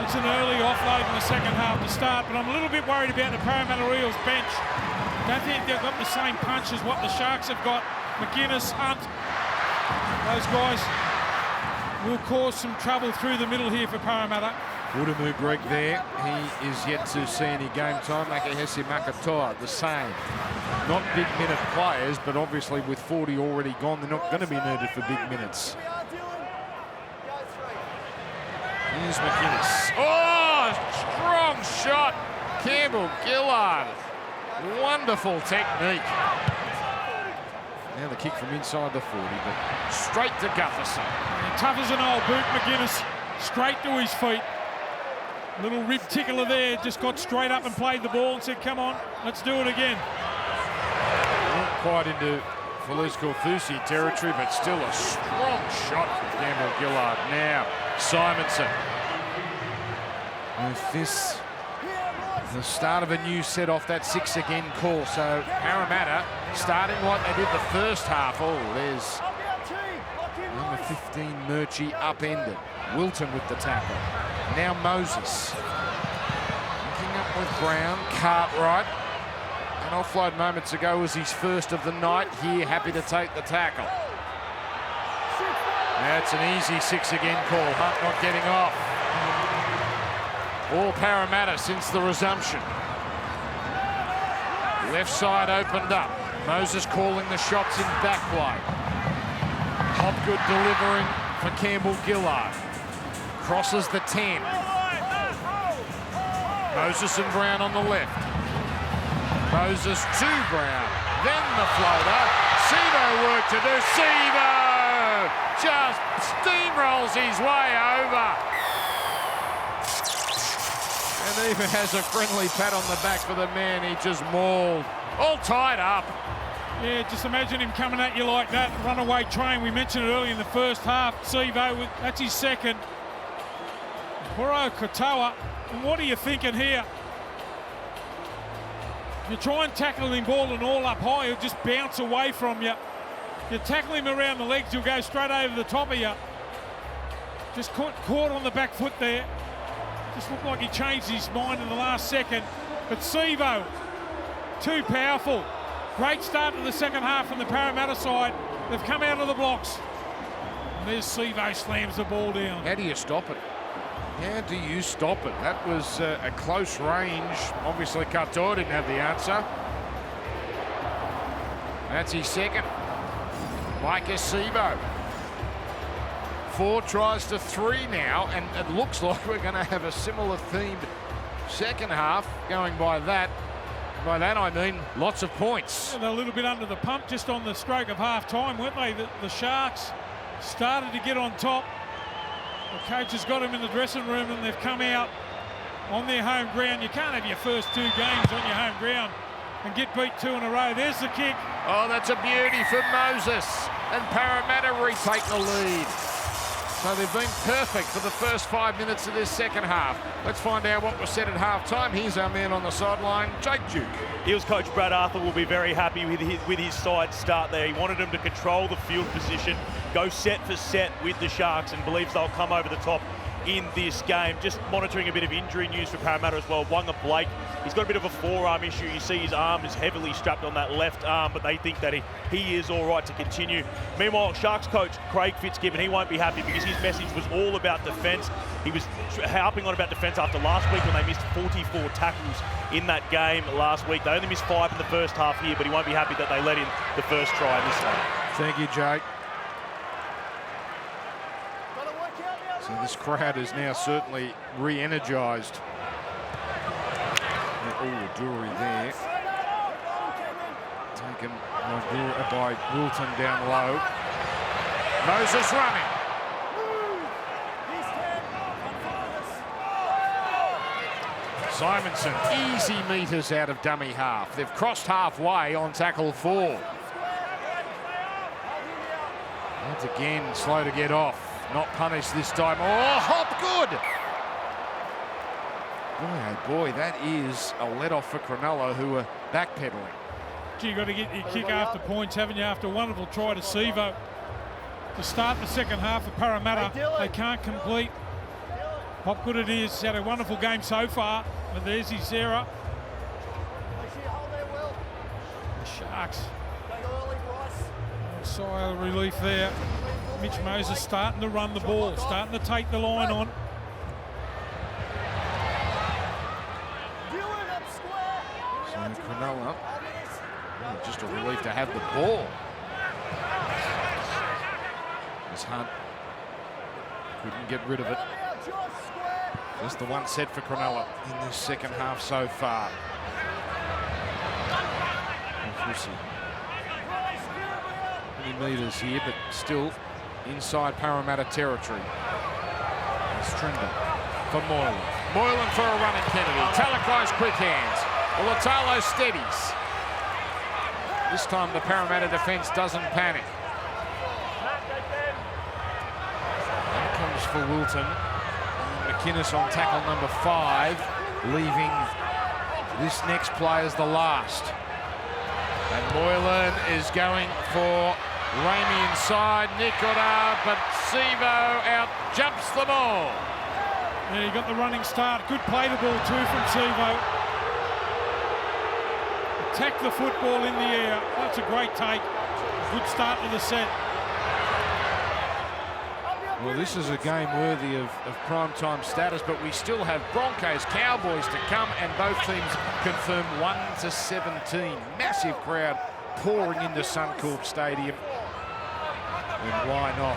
It's an early offload in the second half to start, but I'm a little bit worried about the Parramatta Eels bench. Don't think they've got the same punch as what the Sharks have got. McInnes, Hunt, those guys will cause some trouble through the middle here for Parramatta. Woodamoo Greg there. He is yet to see any game time. Makahesi Makatoa, the same. Not big minute players, but obviously with 40 already gone, they're not going to be needed for big minutes. Here's McInnes. Oh, strong shot. Campbell Gillard. Wonderful technique. Now the kick from inside the 40, but straight to Gutherson. And tough as an old boot, McGuinness. Straight to his feet. Little rib tickler there, just got straight up and played the ball and said, come on, let's do it again. Not quite into Felice Corfusi territory, but still a strong shot from Campbell Gillard. Now, Simonson. With this, the start of a new set off that 6 again call. So Parramatta starting like they did the first half. Oh, there's number 15, Murchie, upended. Wilton with the tackle. Now Moses. Linking up with Brown. Cartwright. An offload moments ago was his first of the night. Here, happy to take the tackle. That's an easy 6 again call. Hunt not getting off. All Parramatta since the resumption. Left side opened up. Moses calling the shots in back play. Hopgood delivering for Campbell Gillard. Crosses the 10. Moses and Brown on the left. Moses to Brown. Then the floater. Sivo work to do. Sivo just steamrolls his way over. And even has a friendly pat on the back for the man he just mauled. All tied up. Yeah, just imagine him coming at you like that. Runaway train, we mentioned it earlier in the first half. Sivo, that's his second. Poro Katoa, and what are you thinking here? You try and tackle him ball and all up high, he'll just bounce away from you. You tackle him around the legs, he'll go straight over the top of you. Just caught on the back foot there. Just looked like he changed his mind in the last second. But Sivo, too powerful. Great start to the second half from the Parramatta side. They've come out of the blocks. And there's Sivo, slams the ball down. How do you stop it? How do you stop it? That was a close range. Obviously, Katoa didn't have the answer. That's his second. Micah Sivo. 4 tries to 3 now, and it looks like we're going to have a similar themed second half going by that. By that I mean lots of points. They're a little bit under the pump just on the stroke of half time, weren't they? The Sharks started to get on top. The coach has got them in the dressing room and they've come out on their home ground. You can't have your first 2 games on your home ground and get beat 2 in a row. There's the kick. Oh, that's a beauty for Moses. And Parramatta retake the lead. So they've been perfect for the first 5 minutes of this second half. Let's find out what was said at half-time. Here's our man on the sideline, Jake Duke. Eels coach Brad Arthur will be very happy with his side start there. He wanted them to control the field position, go set for set with the Sharks, and believes they'll come over the top in this game. Just monitoring a bit of injury news for Parramatta as well. Wanga Blake, he's got a bit of a forearm issue. You see his arm is heavily strapped on that left arm, but they think that he is all right to continue. Meanwhile, Sharks coach Craig Fitzgibbon, he won't be happy because his message was all about defence. He was harping on about defence after last week when they missed 44 tackles in that game last week. They only missed 5 in the first half here, but he won't be happy that they let in the first try in this game. Thank you, Jake. So this crowd is now certainly re-energised. Oh, Dury there. Taken by Wilton down low. Moses running. Simonson, easy meters out of dummy half. They've crossed halfway on tackle 4. Once again, slow to get off. Not punished this time. Oh, Hopgood! Boy, oh boy, that is a let-off for Cronulla, who are backpedaling. You've got to get your kick after points, haven't you? After a wonderful try to Sivo. To start the second half of Parramatta, they can't complete. Hopgood it is. He's had a wonderful game so far, but there's his error. The Sharks. Sigh of relief there. Mitch Moses starting to run the ball, starting to take the line on. So Cronulla, just a relief to have the ball. As Hunt couldn't get rid of it. Just the one set for Cronulla in this second half so far. We'll see. Many metres here, but still inside Parramatta territory. Stringer for Moylan. Moylan for a run at Kennedy. Talakai quick hands. Ulatalo steadies. This time the Parramatta defence doesn't panic. That comes for Wilton. McInnes on tackle number 5, leaving this next play as the last. And Moylan is going for Ramey inside. Nikora, but Sivo out jumps them all. Yeah, he got the running start. Good play the ball too from Sivo. Attack the football in the air. That's a great take. Good start to the set. Well, this is a game worthy of prime time status, but we still have Broncos, Cowboys to come, and both teams confirm 1-17. Massive crowd pouring into Suncorp Stadium. And why not?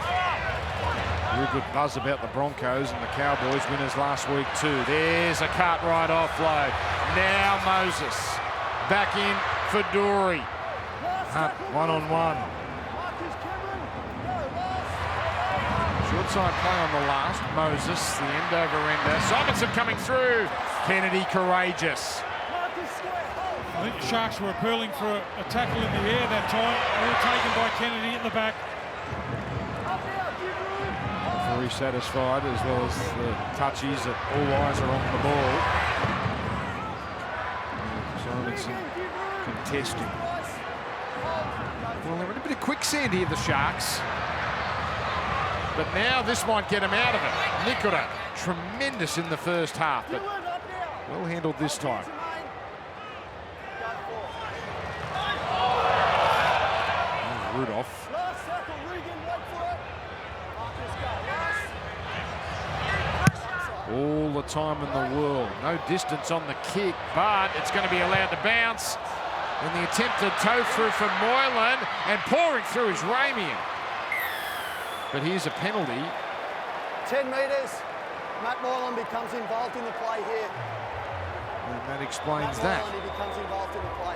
Real good buzz about the Broncos and the Cowboys, winners last week too. There's a Cartwright offload. Now Moses back in for Dory. Hunt one-on-one. Short side play on the last. Moses, the end over ender. Simonson coming through. Kennedy courageous. I think the Sharks were appealing for a tackle in the air that time. All taken by Kennedy at the back. Very satisfied, as well as the touchies that all eyes are on the ball. Simonson contesting. Well, they're in a bit of quicksand here, the Sharks. But now this might get him out of it. Nikora, tremendous in the first half, but well handled this time. Rudolph. All the time in the world. No distance on the kick, but it's going to be allowed to bounce. And the attempted toe through from Moylan, and pouring through is Ramian. But here's a penalty. 10 metres. Matt Moylan becomes involved in the play here. And that explains that. He becomes involved in the play.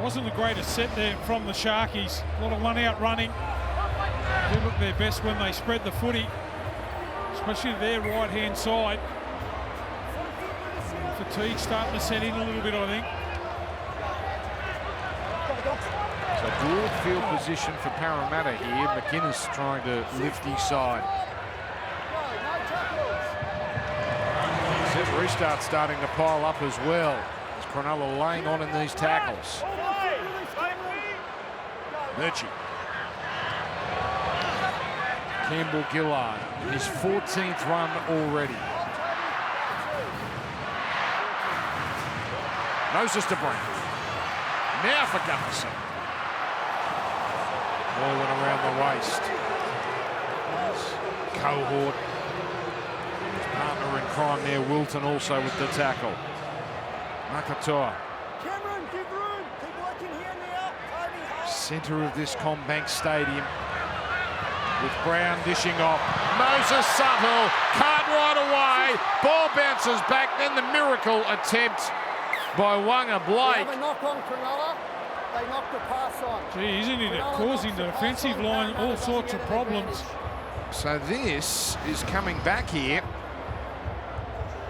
Wasn't the greatest set there from the Sharkies. A lot of one-out running. They look their best when they spread the footy, especially their right-hand side. Fatigue starting to set in a little bit, I think. So broad field position for Parramatta here. McInnes trying to lift his side. Set restart starting to pile up as well. As Cronulla laying on in these tackles. Murchie. Campbell Gillard, his 14th run already. Moses to Brown. Now for Gutherson. Moylan around the waist. Cohort. His partner in crime there, Wilton, also with the tackle. Makatoa. Centre of this CommBank Stadium. With Brown dishing off. Moses Subtle, Cartwright away. Ball bounces back, then the miracle attempt by Wanga Blake. They have a knock on Cronulla. They knocked the pass on. Gee, isn't it causing the defensive line all sorts of problems? So this is coming back here.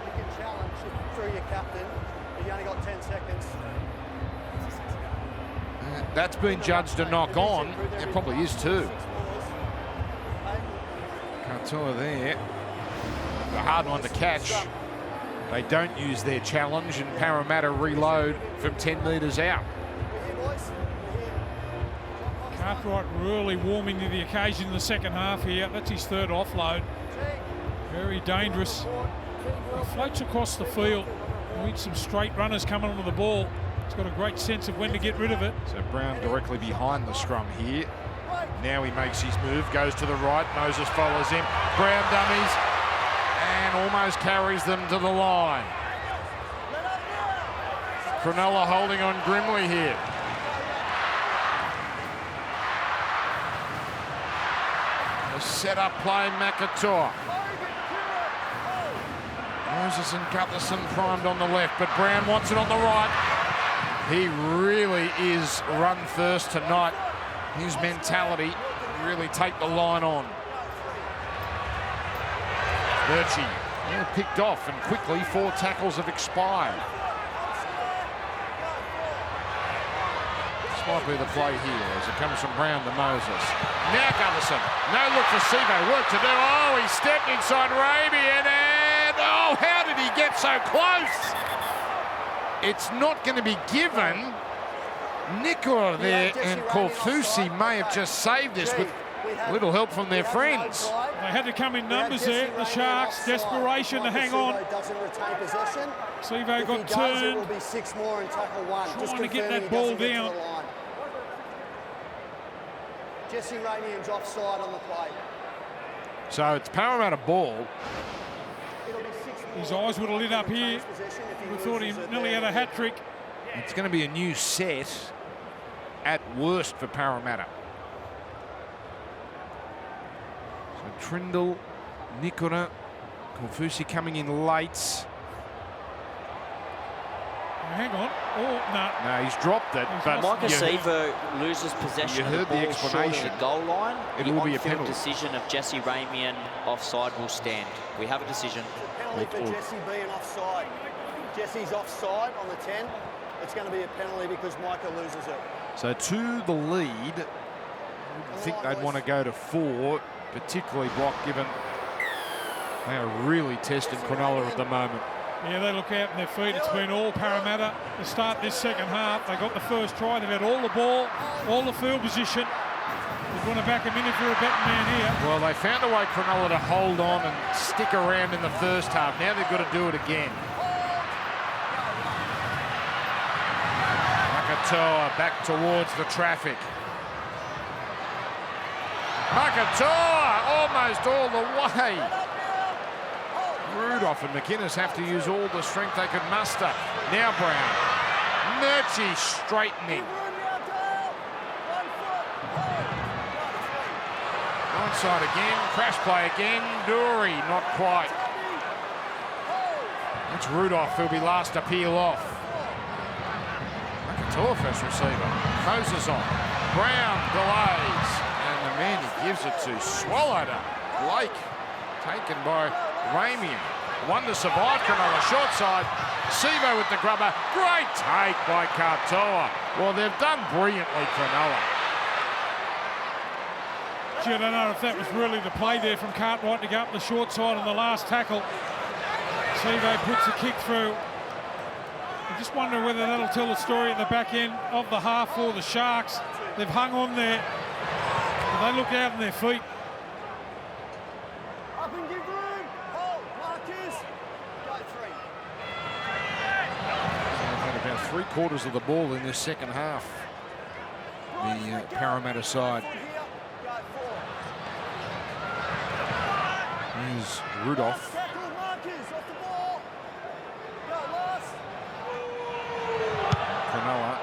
You can challenge through your captain, but you only got 10 seconds. That's been judged a knock on. It probably is too. Katoa there. A hard one to catch. They don't use their challenge, and Parramatta reload from 10 metres out. Cartwright really warming to the occasion in the second half here. That's his third offload. Very dangerous. He floats across the field. Needs some straight runners coming onto the ball. He's got a great sense of when to get rid of it. So Brown directly behind the scrum here. Now he makes his move, goes to the right. Moses follows him. Brown dummies and almost carries them to the line. Cronulla holding on grimly here. A set-up play, Makatoa. Moses and Gutherson primed on the left, but Brown wants it on the right. He really is run first tonight. His mentality, really take the line on. Murchie, picked off, and quickly 4 tackles have expired. This might be the play here as it comes from Brown to Moses. Now Gutherson, no look for Sivo, work to do. Oh, he stepped inside Rabian, and oh, how did he get so close? It's not going to be given. Nicola there and Kaufusi may have just saved this with little help from their friends. They had to come in numbers there, the Sharks. Desperation to hang on. Sivo got turned. Trying to get that ball down. Jesse Ramian's offside on the play. So it's Parramatta ball. His eyes would have lit up here. We thought he nearly had a hat-trick. It's going to be a new set at worst for Parramatta. So Trindle, Nikora, Kaufusi coming in late. Hang on. Oh, no. No, he's dropped it. But Micah Sivo loses possession of the ball short of the goal line. It the will be a on-field penalty. decision of Jesse Ramian offside will stand. We have a decision. Penalty for Jesse being offside. Jesse's offside on the 10. It's going to be a penalty because Micah loses it. So to the lead, I think they'd want to go to 4, particularly Brock, given they are really testing Cronulla at the moment. Yeah, they look out in their feet. It's been all Parramatta to start this second half. They got the first try. They've had all the ball, all the field position. They're going to back them in if you're a betting man here. Well, they found a way, Cronulla, to hold on and stick around in the first half. Now they've got to do it again. Makatoa back towards the traffic. Makatoa almost all the way. Rudolph and McInnes have to use all the strength they could muster. Now Brown. Murchie straightening. Onside again. Crash play again. Dury not quite. It's Rudolph who'll be last to peel off. Makatoa first receiver. Moses on. Brown delays. And the man he gives it to, swallowed up. Blake taken by Ramian. One to survive Cronulla. Short side. Sivo with the grubber. Great take by Katoa. Well, they've done brilliantly, Cronulla. Gee, I don't know if that was really the play there from Cartwright to go up the short side on the last tackle. Sivo puts the kick through. I just wonder whether that'll tell the story at the back end of the half for the Sharks. They've hung on there. They look out on their feet. Up and give room. Hold. Marcus. Go 3. They've had about 3/4 of the ball in this second half. The Parramatta side. Here's Rudolph. Cronulla,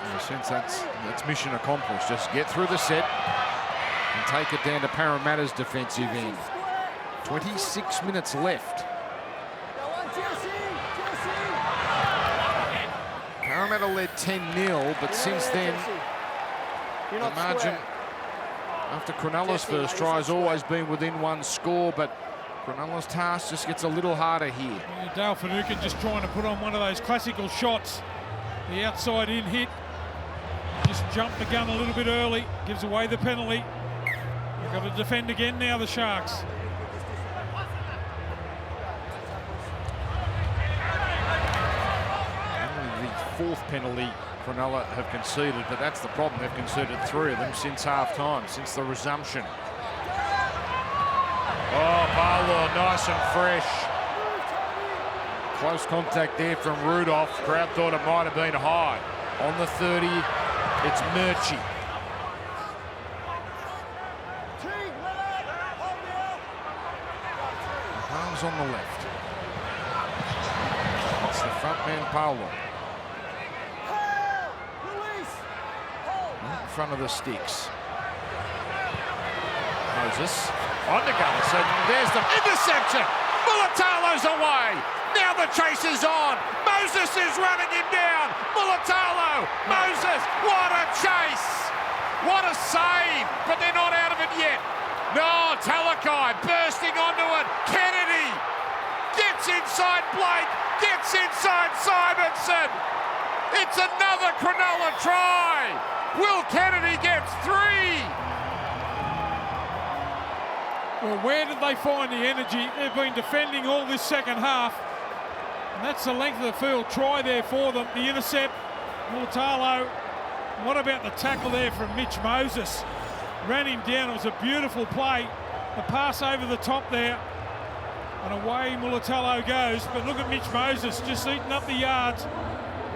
in a sense, that's mission accomplished. Just get through the set and take it down to Parramatta's defensive end. 26 minutes left. Parramatta led 10-0, but since then, the margin after Cronulla's first try has always been within 1 score, but Cronulla's task just gets a little harder here. Yeah, Dale Finucane just trying to put on one of those classical shots. The outside in hit. Just jumped the gun a little bit early. Gives away the penalty. They've got to defend again now, the Sharks. Only the 4th penalty Cronulla have conceded, but that's the problem. They've conceded 3 of them since half-time, since the resumption. Oh, Barlow, nice and fresh. Close contact there from Rudolph. Crowd thought it might have been high. On the 30, it's Murchie. Arms on the left. It's the front man, Paolo. In front of the sticks. Moses on to Gutherson. There's the interception. Mulatalo's away. Now the chase is on. Moses is running him down. Mulatalo. Moses, what a chase. What a save, but they're not out of it yet. No, Talakai bursting onto it. Kennedy gets inside Blake, gets inside Simonson. It's another Cronulla try. Will Kennedy gets 3. Well, where did they find the energy? They've been defending all this second half. And that's the length of the field. Try there for them. The intercept, Mulatalo. What about the tackle there from Mitch Moses? Ran him down. It was a beautiful play. The pass over the top there. And away Mulatalo goes. But look at Mitch Moses just eating up the yards.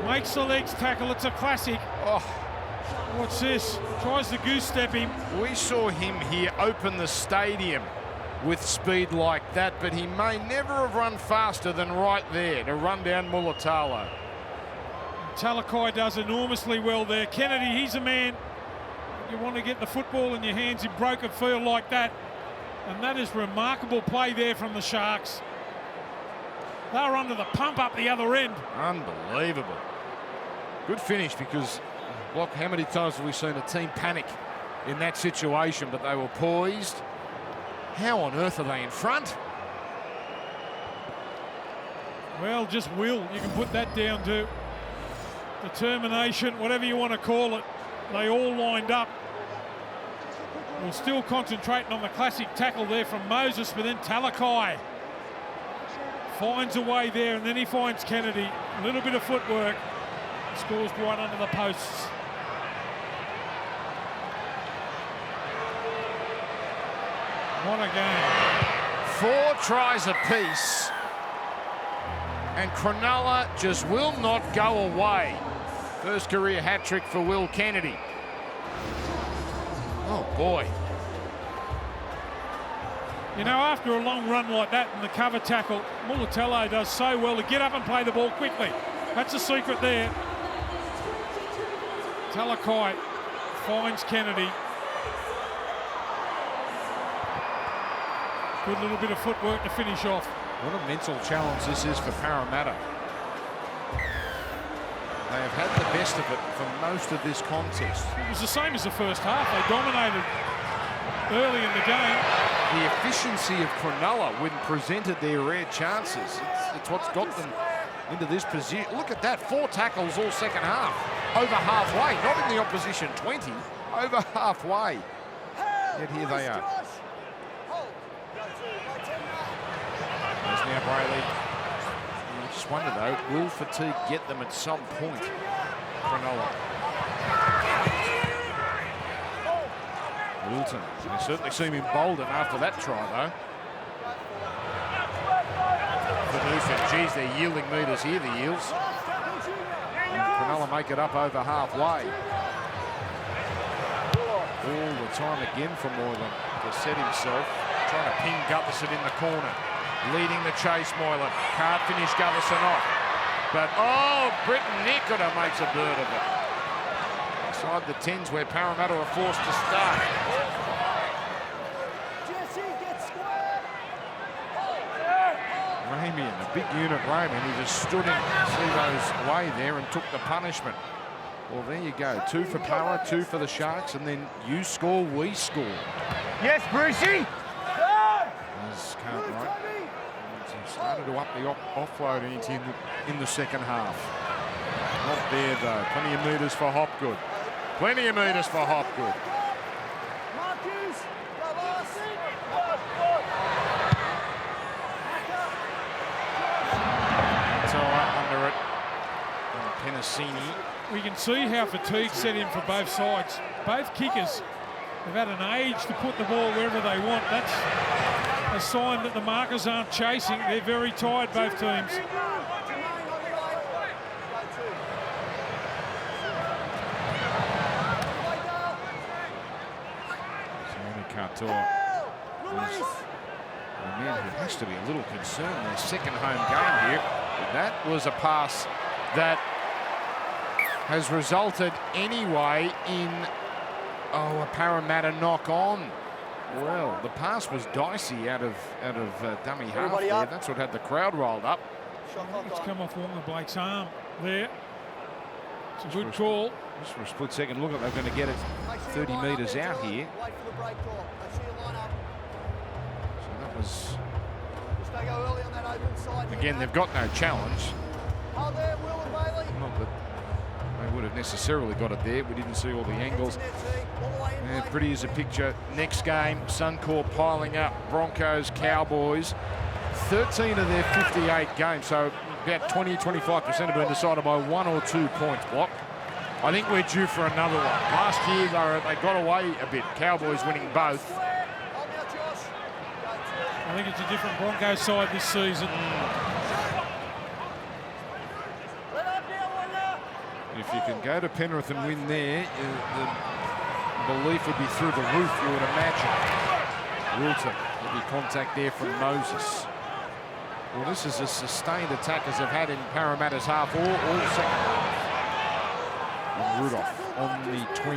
Makes the legs tackle. It's a classic. Oh, what's this? Tries to goose step him. we saw him here open the stadium with speed like that, but he may never have run faster than right there to run down Mulatalo. Talakai does enormously well there. Kennedy, he's a man. You want to get the football in your hands in broken field like that. And that is remarkable play there from the Sharks. They're under the pump up the other end. Unbelievable. Good finish, because, Block, how many times have we seen a team panic in that situation, but they were poised. How on earth are they in front? Well, just will. You can put that down to determination, whatever you want to call it. They all lined up. We're still concentrating on the classic tackle there from Moses, but then Talakai finds a way there, and then he finds Kennedy. A little bit of footwork. Scores right under the posts. What a game. 4 tries apiece, and Cronulla just will not go away. First career hat-trick for Will Kennedy. Oh, boy. You know, after a long run like that and the cover tackle, Mulatalo does so well to get up and play the ball quickly. That's a secret there. Talakai finds Kennedy. Good little bit of footwork to finish off. What a mental challenge this is for Parramatta. They have had the best of it for most of this contest. It was the same as the first half. They dominated early in the game. The efficiency of Cronulla when presented their rare chances, it's what's got them into this position. Look at that, 4 tackles all second half. Over halfway, not in the opposition 20, over halfway. Yet here they are. There's now Brayley. I just wonder though, will fatigue get them at some point? Cronulla. Wilton. You certainly seem emboldened after that try though. Geez, they're yielding meters here, the Eels. And Cronulla make it up over halfway. All the time again for Moylan to set himself. Trying to pin Gutherson in the corner. Leading the chase, Moylan. Can't finish Gutherson off. But, oh, Britton Nicola makes a bird of it. Inside the 10s where Parramatta are forced to start. Ramian, a big unit Ramian, he just stood in Sivo's way there and took the punishment. Well, there you go. 2 for Para, 2 for the Sharks, and then you score, we score. Yes, Brucey. As Cartwright started to up the offload in the second half. Not there though. Plenty of metres for Hopgood. Plenty of metres for Hopgood. Under it. And Penasini. We can see how fatigue set in for both sides. Both kickers have had an age to put the ball wherever they want. That's a sign that the markers aren't chasing. They're very tired, both teams. Katoa. A man who has to be a little concerned. Their second home game here. That was a pass that has resulted anyway in a Parramatta knock on. Well, the pass was dicey out of dummy half there. That's what had the crowd rolled up. Shot clock It's on. come off Wonga Blake's arm there. It's a good call. Just for a split second, look like they're going to get it Make sure you 30 line up metres there, out Dylan. here. Wait for the break call. Make sure you line up. So that was... Just don't go early on that open side. here, Again, mate. they've got no challenge. Hold there, Will and Bailey. Not that they would have necessarily got it there. We didn't see all the angles. Hands in there, T. All the way in, Yeah, Blake. pretty as a picture. Next game, Suncorp piling up. Broncos, Cowboys. 13 of their 58 games, so about 20-25% have been decided by 1 or 2 points block. I think we're due for another one. Last year they got away a bit. Cowboys winning both. Square. Hold now, Josh. Go to I think it's a different Broncos side this season. Let up now, Wonder. If you can go to Penrith and win there, the belief would be through the roof, you would imagine. Wilton, there'll be contact there from Moses. Well, this is a sustained attack as they've had in Parramatta's half all second half. And Rudolph on the 20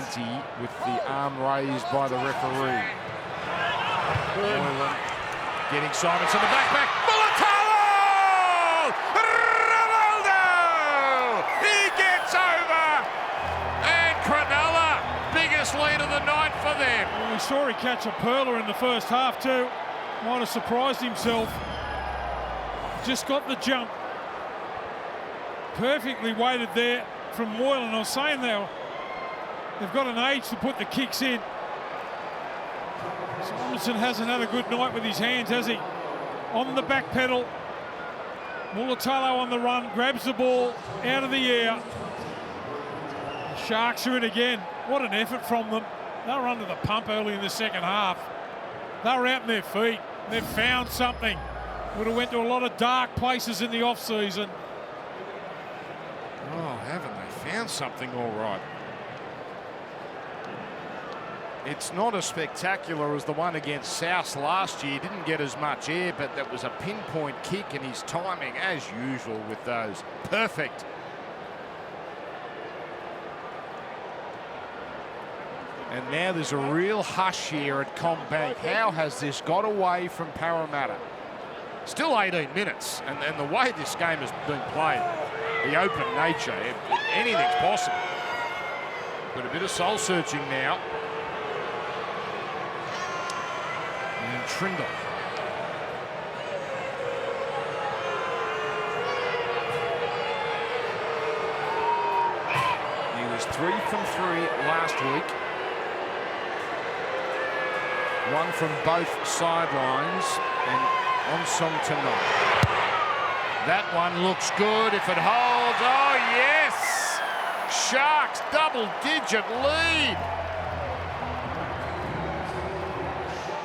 with the arm raised by the referee. Moylan Getting Simonson the back. Mulatalo! Ronaldo! He gets over! And Cronulla, biggest lead of the night for them. Well, we saw he catch a pearler in the first half too. Might have surprised himself. Just got the jump. Perfectly weighted there from Moylan. I was saying they've got an age to put the kicks in. Simonson hasn't had a good night with his hands, has he? On the back pedal. Mulatalo on the run, grabs the ball out of the air. The Sharks are in again. What an effort from them. They were under the pump early in the second half. They were out in their feet. They've found something. Would have went to a lot of dark places in the off-season. Oh, haven't they found something all right? It's not as spectacular as the one against South last year. Didn't get as much air, but that was a pinpoint kick, and his timing, as usual with those, perfect. And now there's a real hush here at CommBank. How has this got away from Parramatta? Still 18 minutes, and the way this game has been played, the open nature, anything's possible. But a bit of soul searching now. And Trindle. He was 3 from 3 last week. 1 from both sidelines, and on song tonight. That one looks good if it holds. Oh, yes! Sharks double-digit lead.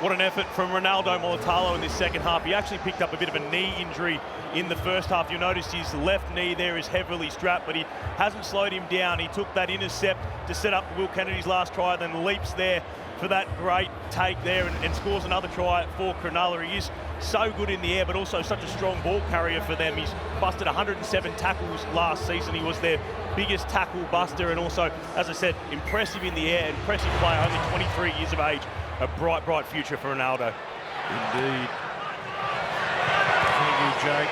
What an effort from Ronaldo Mulatalo in this second half. He actually picked up a bit of a knee injury in the first half. You'll notice his left knee there is heavily strapped, but he hasn't slowed him down. He took that intercept to set up Will Kennedy's last try, then leaps there for that great take there and scores another try for Cronulla. He is so good in the air, but also such a strong ball carrier for them. He's busted 107 tackles last season. He was their biggest tackle buster, and also, as I said, impressive in the air, impressive player, only 23 years of age. A bright, bright future for Ronaldo. Indeed. Thank you, Jake.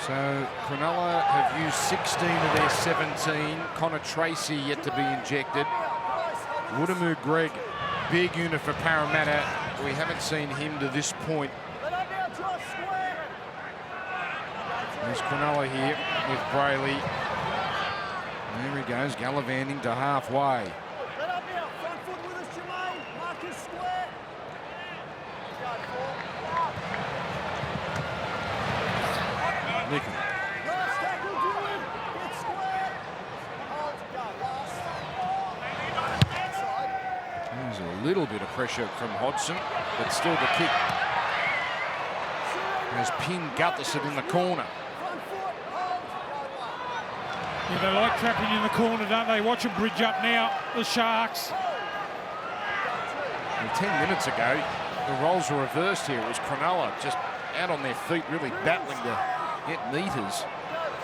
So Cronulla have used 16 of their 17. Connor Tracy yet to be injected. Woodamoo Greg, big unit for Parramatta. We haven't seen him to this point. There's Cronulla here with Brayley. There he goes, gallivanting to halfway. Nickel. There's a little bit of pressure from Hodgson, but still the kick has pinned Gutherson in the corner. Yeah, they like trapping in the corner, don't they? Watch them bridge up now, the Sharks. And 10 minutes ago, the roles were reversed here. It was Cronulla just out on their feet, really battling to get meters.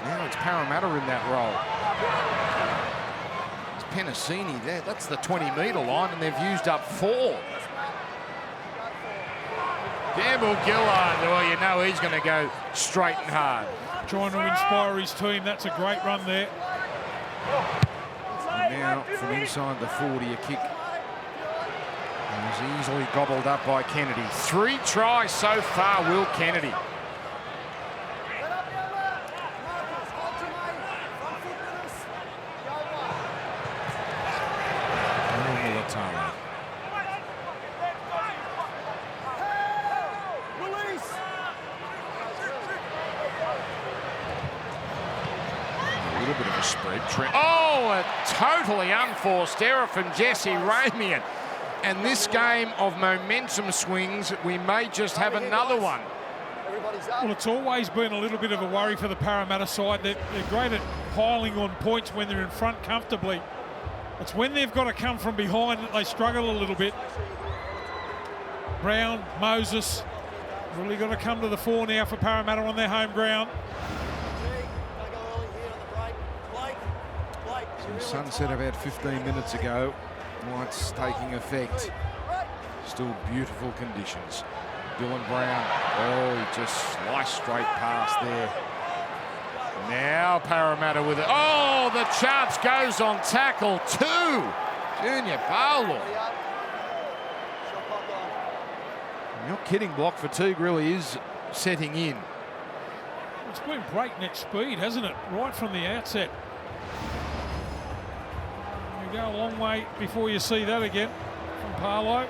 Now it's Parramatta in that role. It's Penasini there. That's the 20-metre line, and they've used up 4. Campbell Gillard, well, you know he's going to go straight and hard. Trying to inspire his team. That's a great run there. And now from inside the 40, a kick was easily gobbled up by Kennedy. 3 tries so far, Will Kennedy. Oh, a totally unforced error from Jesse Ramian. And this game of momentum swings, we may just have another one. Well, it's always been a little bit of a worry for the Parramatta side. They're great at piling on points when they're in front comfortably. It's when they've got to come from behind that they struggle a little bit. Brown, Moses, really got to come to the fore now for Parramatta on their home ground. So sunset about 15 minutes ago. Lights taking effect. Still beautiful conditions. Dylan Brown, oh, he just sliced straight past there. Now Parramatta with it. Oh, the chance goes on tackle 2. Junior Paulo. You're not kidding, block fatigue really is setting in. It's been breakneck speed, hasn't it? Right from the outset. You go a long way before you see that again from Parlo.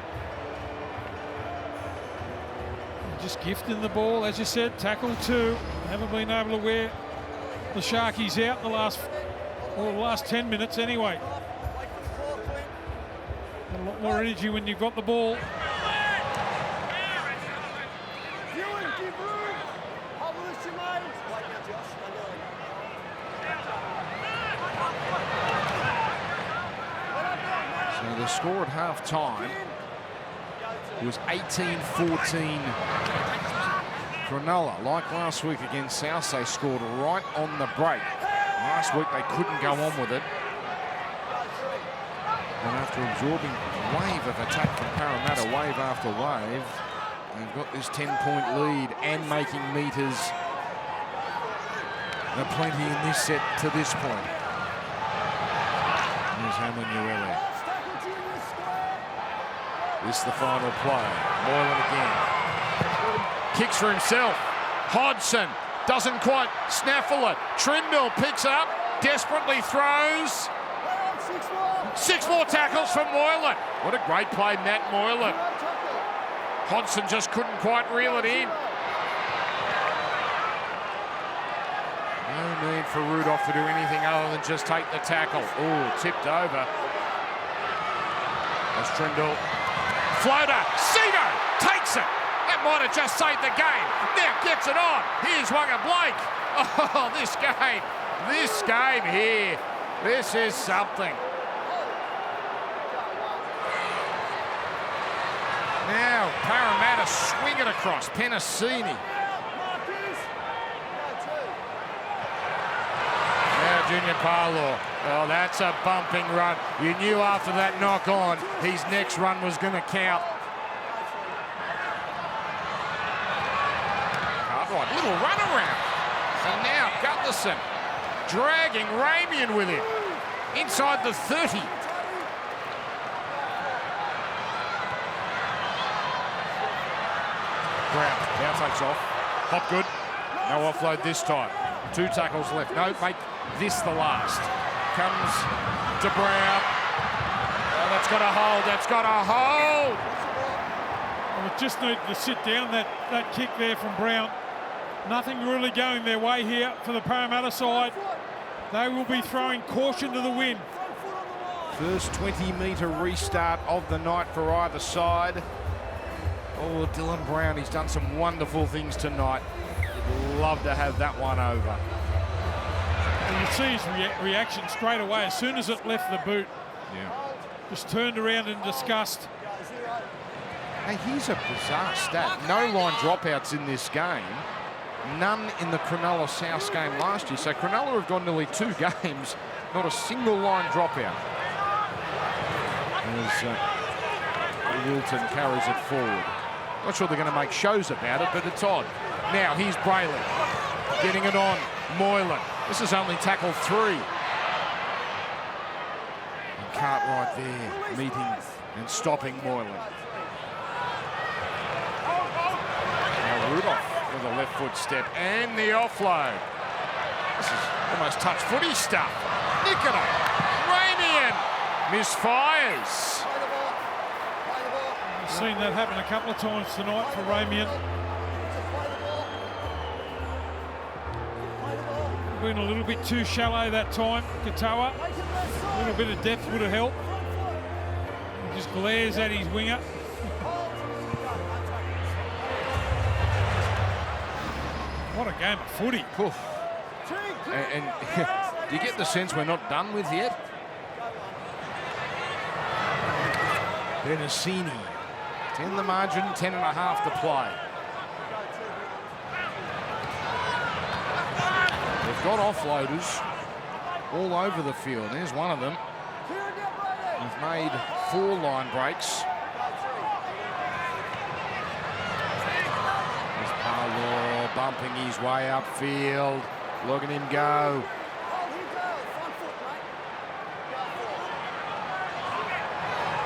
Just gifting the ball, as you said, tackle 2. Haven't been able to wear the Sharkies out the last 10 minutes anyway. A lot more energy when you've got the ball. So the score at half-time was 18-14 Cronulla. Like last week against South, they scored right on the break. Last week they couldn't go on with it. And after absorbing a wave of attack from Parramatta, wave after wave, they've got this 10-point lead and making meters plenty in this set to this point. Here's Hamlin Uele. This is the final play. Moylan again. Kicks for himself. Hodgson doesn't quite snaffle it. Trindle picks up, desperately throws. 6 more tackles from Moylan. What a great play, Matt Moylan. Hodgson just couldn't quite reel it in. No need for Rudolph to do anything other than just take the tackle. Oh, tipped over. As Trindle. Floater, Cito takes it. That might have just saved the game. Now gets it on. Here's Wagga Blake. Oh, this game here. This is something. Now Parramatta swing it across. Penasini. Now Junior Paulo. Oh, that's a bumping run. You knew after that knock on, his next run was going to count. Cartwright, little run around. And now Gutlerson dragging Ramian with him. Inside the 30. Brown now takes off. Hopgood. No offload this time. 2 tackles left. No, make this the last. Comes to Brown. Oh, that's got a hold. That's got a hold. Well, it just needed to sit down, that kick there from Brown. Nothing really going their way here for the Parramatta side. They will be throwing caution to the wind. First 20-metre restart of the night for either side. Oh, Dylan Brown, he's done some wonderful things tonight. He'd love to have that one over. And you see his reaction straight away as soon as it left the boot. Yeah. Just turned around in disgust. Hey, here's a bizarre stat. No line dropouts in this game. None in the Cronulla South game last year. So Cronulla have gone nearly 2 games, not a single line dropout. As Wilton carries it forward. Not sure they're going to make shows about it, but it's odd. Now, here's Brayley. Getting it on. Moylan. This is only tackle 3. And Cartwright there, meeting and stopping Moylan. Now Rudolph with a left foot step and the offload. This is almost touch footy stuff. Nicola, Ramian, misfires. I've seen that happen a couple of times tonight for Ramian. Been a little bit too shallow that time, Katoa. A little bit of depth would have helped. He just glares at his winger. What a game of footy. Oof. And do you get the sense we're not done with yet? Benassini. 10 the margin, 10.5 to play. They've got offloaders all over the field. There's one of them. They've made 4 line breaks. There's Parlour bumping his way upfield. Look at him go.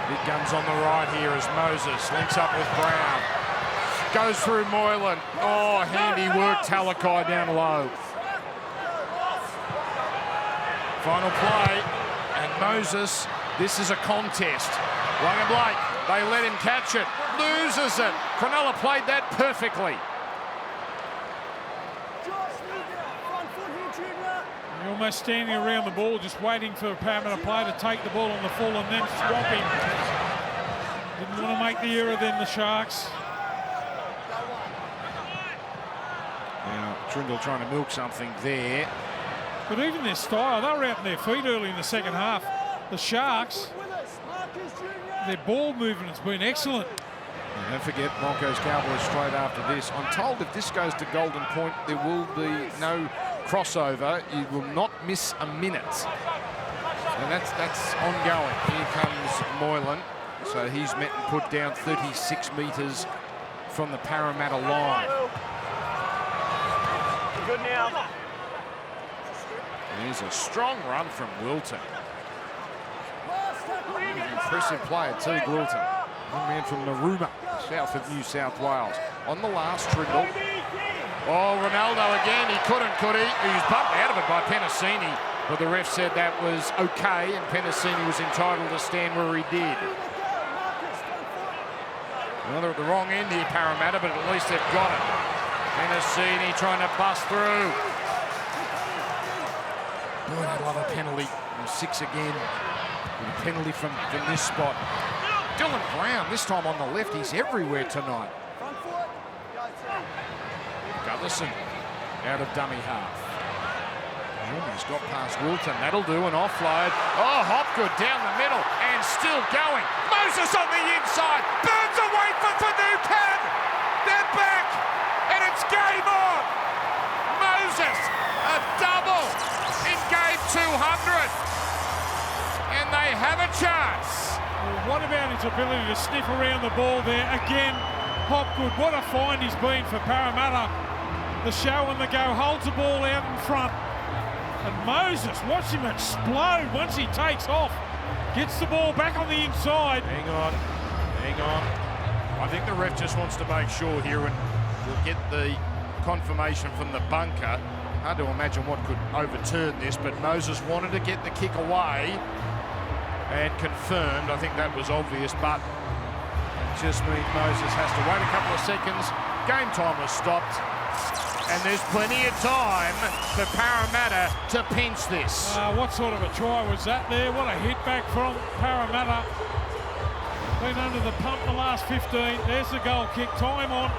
Big guns on the right here as Moses links up with Brown. Goes through Moylan. Oh, handy work, Talakai down low. Final play, and Moses, this is a contest. Young and Blake, they let him catch it. Loses it. Cronulla played that perfectly. You're almost standing around the ball just waiting for a Parramatta player to take the ball on the full and then swap him. Didn't want to make the error then, the Sharks. Now, Trindle trying to milk something there. But even their style, they were out on their feet early in the second half. The Sharks, their ball movement has been excellent. And don't forget, Broncos Cowboys straight after this. I'm told if this goes to Golden Point, there will be no crossover. You will not miss a minute. And that's ongoing. Here comes Moylan. So he's met and put down 36 metres from the Parramatta line. Good now. There's a strong run from Wilton. Impressive player too, Wilton. One man from Narooma, south of New South Wales. On the last Trindle. Oh, Ronaldo again. He couldn't, could he? He was bumped out of it by Penasini. But the ref said that was okay, and Penasini was entitled to stand where he did. Well, they're at the wrong end here, Parramatta, but at least they've got it. Penasini trying to bust through. Boy, I'd love a penalty. 6 again. With a penalty from this spot. Dylan Brown, this time on the left. He's everywhere tonight. Gutherson out of dummy half. He's got past Wilton. That'll do an offload. Oh, Hopgood down the middle and still going. Moses on the inside. Burns away for Finucane. They're back and it's game on. Moses, a double in game 200. And they have a chance. Well, what about his ability to sniff around the ball there? Again, Hopgood, what a find he's been for Parramatta. The show and the go holds the ball out in front. And Moses, watch him explode once he takes off. Gets the ball back on the inside. Hang on. I think the ref just wants to make sure here, and we'll get the confirmation from the bunker. Hard to imagine what could overturn this, but Moses wanted to get the kick away and confirmed. I think that was obvious, but it just means Moses has to wait a couple of seconds. Game time was stopped, and there's plenty of time for Parramatta to pinch this. What sort of a try was that there? What a hit back from Parramatta. Been under the pump the last 15. There's the goal kick. Time on.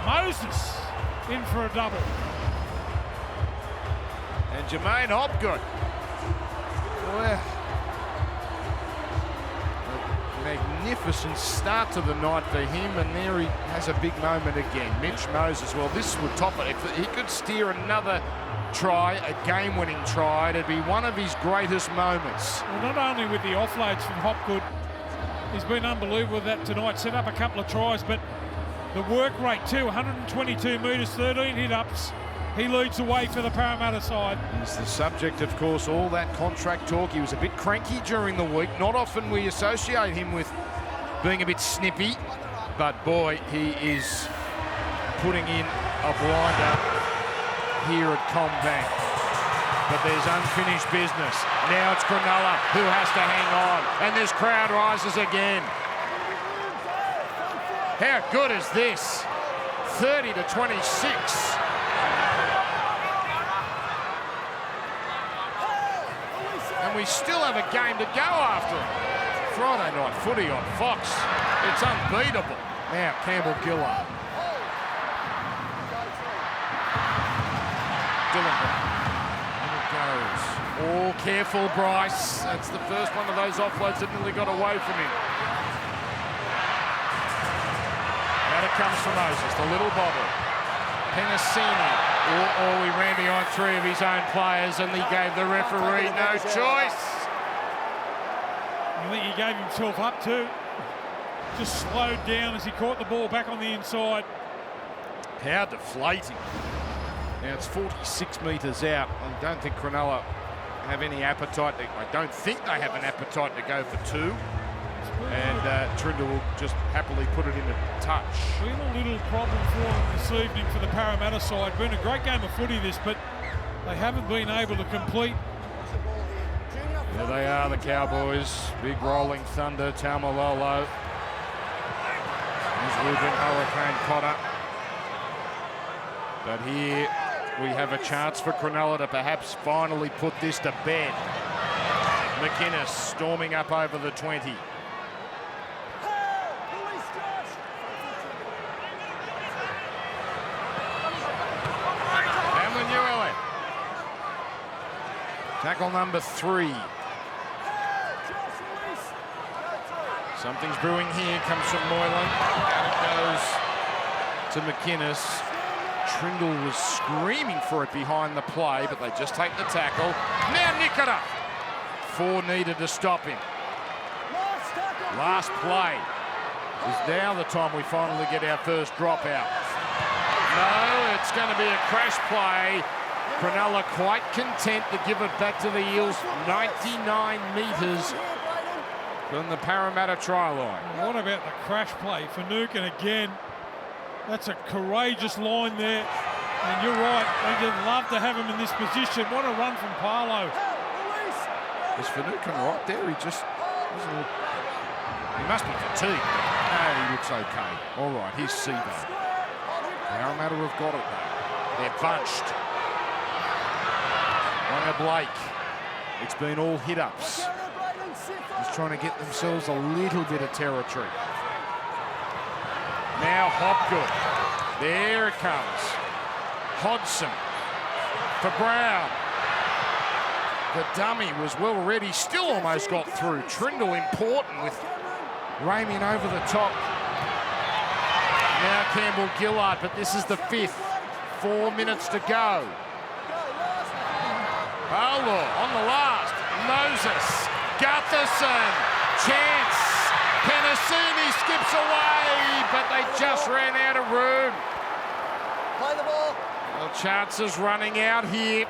Moses in for a double. And Jermaine Hopgood. Well, a magnificent start to the night for him, and there he has a big moment again. Mitch Moses, well, this would top it. If he could steer another try, a game-winning try, it'd be one of his greatest moments. Well, not only with the offloads from Hopgood, He's been unbelievable with that tonight. Set up a couple of tries, but the work rate too, 122 metres, 13 hit-ups. He leads the way for the Parramatta side. He's the subject, of course, all that contract talk. He was a bit cranky during the week. Not often we associate him with being a bit snippy, but boy, he is putting in a blinder here at Combank. But there's unfinished business. Now it's Cronulla who has to hang on, and this crowd rises again. How good is this? 30-26. And we still have a game to go after it. Friday night footy on Fox. It's unbeatable. Now Campbell-Gillard. Dylan. And it goes. Oh, careful, Bryce. That's the first one of those offloads that nearly got away from him. Now it comes from Moses, the little bobble. Penasini. Oh, he ran behind three of his own players and he gave the referee no choice. I think he gave himself up too. Just slowed down as he caught the ball back on the inside. How deflating. Now it's 46 metres out. I don't think Cronulla have any appetite. I don't think they have an appetite to go for two. And Trindle will just happily put it into touch. Been a little problem for them this evening for the Parramatta side. Been a great game of footy this, but they haven't been able to complete. There they are, the Cowboys. Big rolling thunder, Taumalolo. There's Ruben Hurricane Cotter. But here we have a chance for Cronulla to perhaps finally put this to bed. McInnes storming up over the 20. Tackle number 3. Something's brewing here. Comes from Moylan. And it goes to McInnes. Trindle was screaming for it behind the play, but they just take the tackle. Now Nikita. 4 needed to stop him. Last play is now the time we finally get our first dropout. No, it's going to be a crash play. Cronulla quite content to give it back to the Eels, 99 metres from the Parramatta try line. What about the crash play for Nukin again? That's a courageous line there. And you're right, they'd love to have him in this position. What a run from Parlo. Is Finucane right there? He just doesn't look... He must be fatigued. No, he looks okay. All right, here's Seabold. Parramatta have got it though. They're bunched. Wanga Blake. It's been all hit-ups. Just trying to get themselves a little bit of territory. Now Hopgood. There it comes. Hodson for Brown. The dummy was well ready, still almost got through. Trindle important with Ramian over the top. Now Campbell-Gillard, but this is the 5th. 4 minutes to go. Paulo on the last. Moses. Gutherson. Chance. Penasini skips away, but they just ran out of room. Play the ball. Well, chances running out here.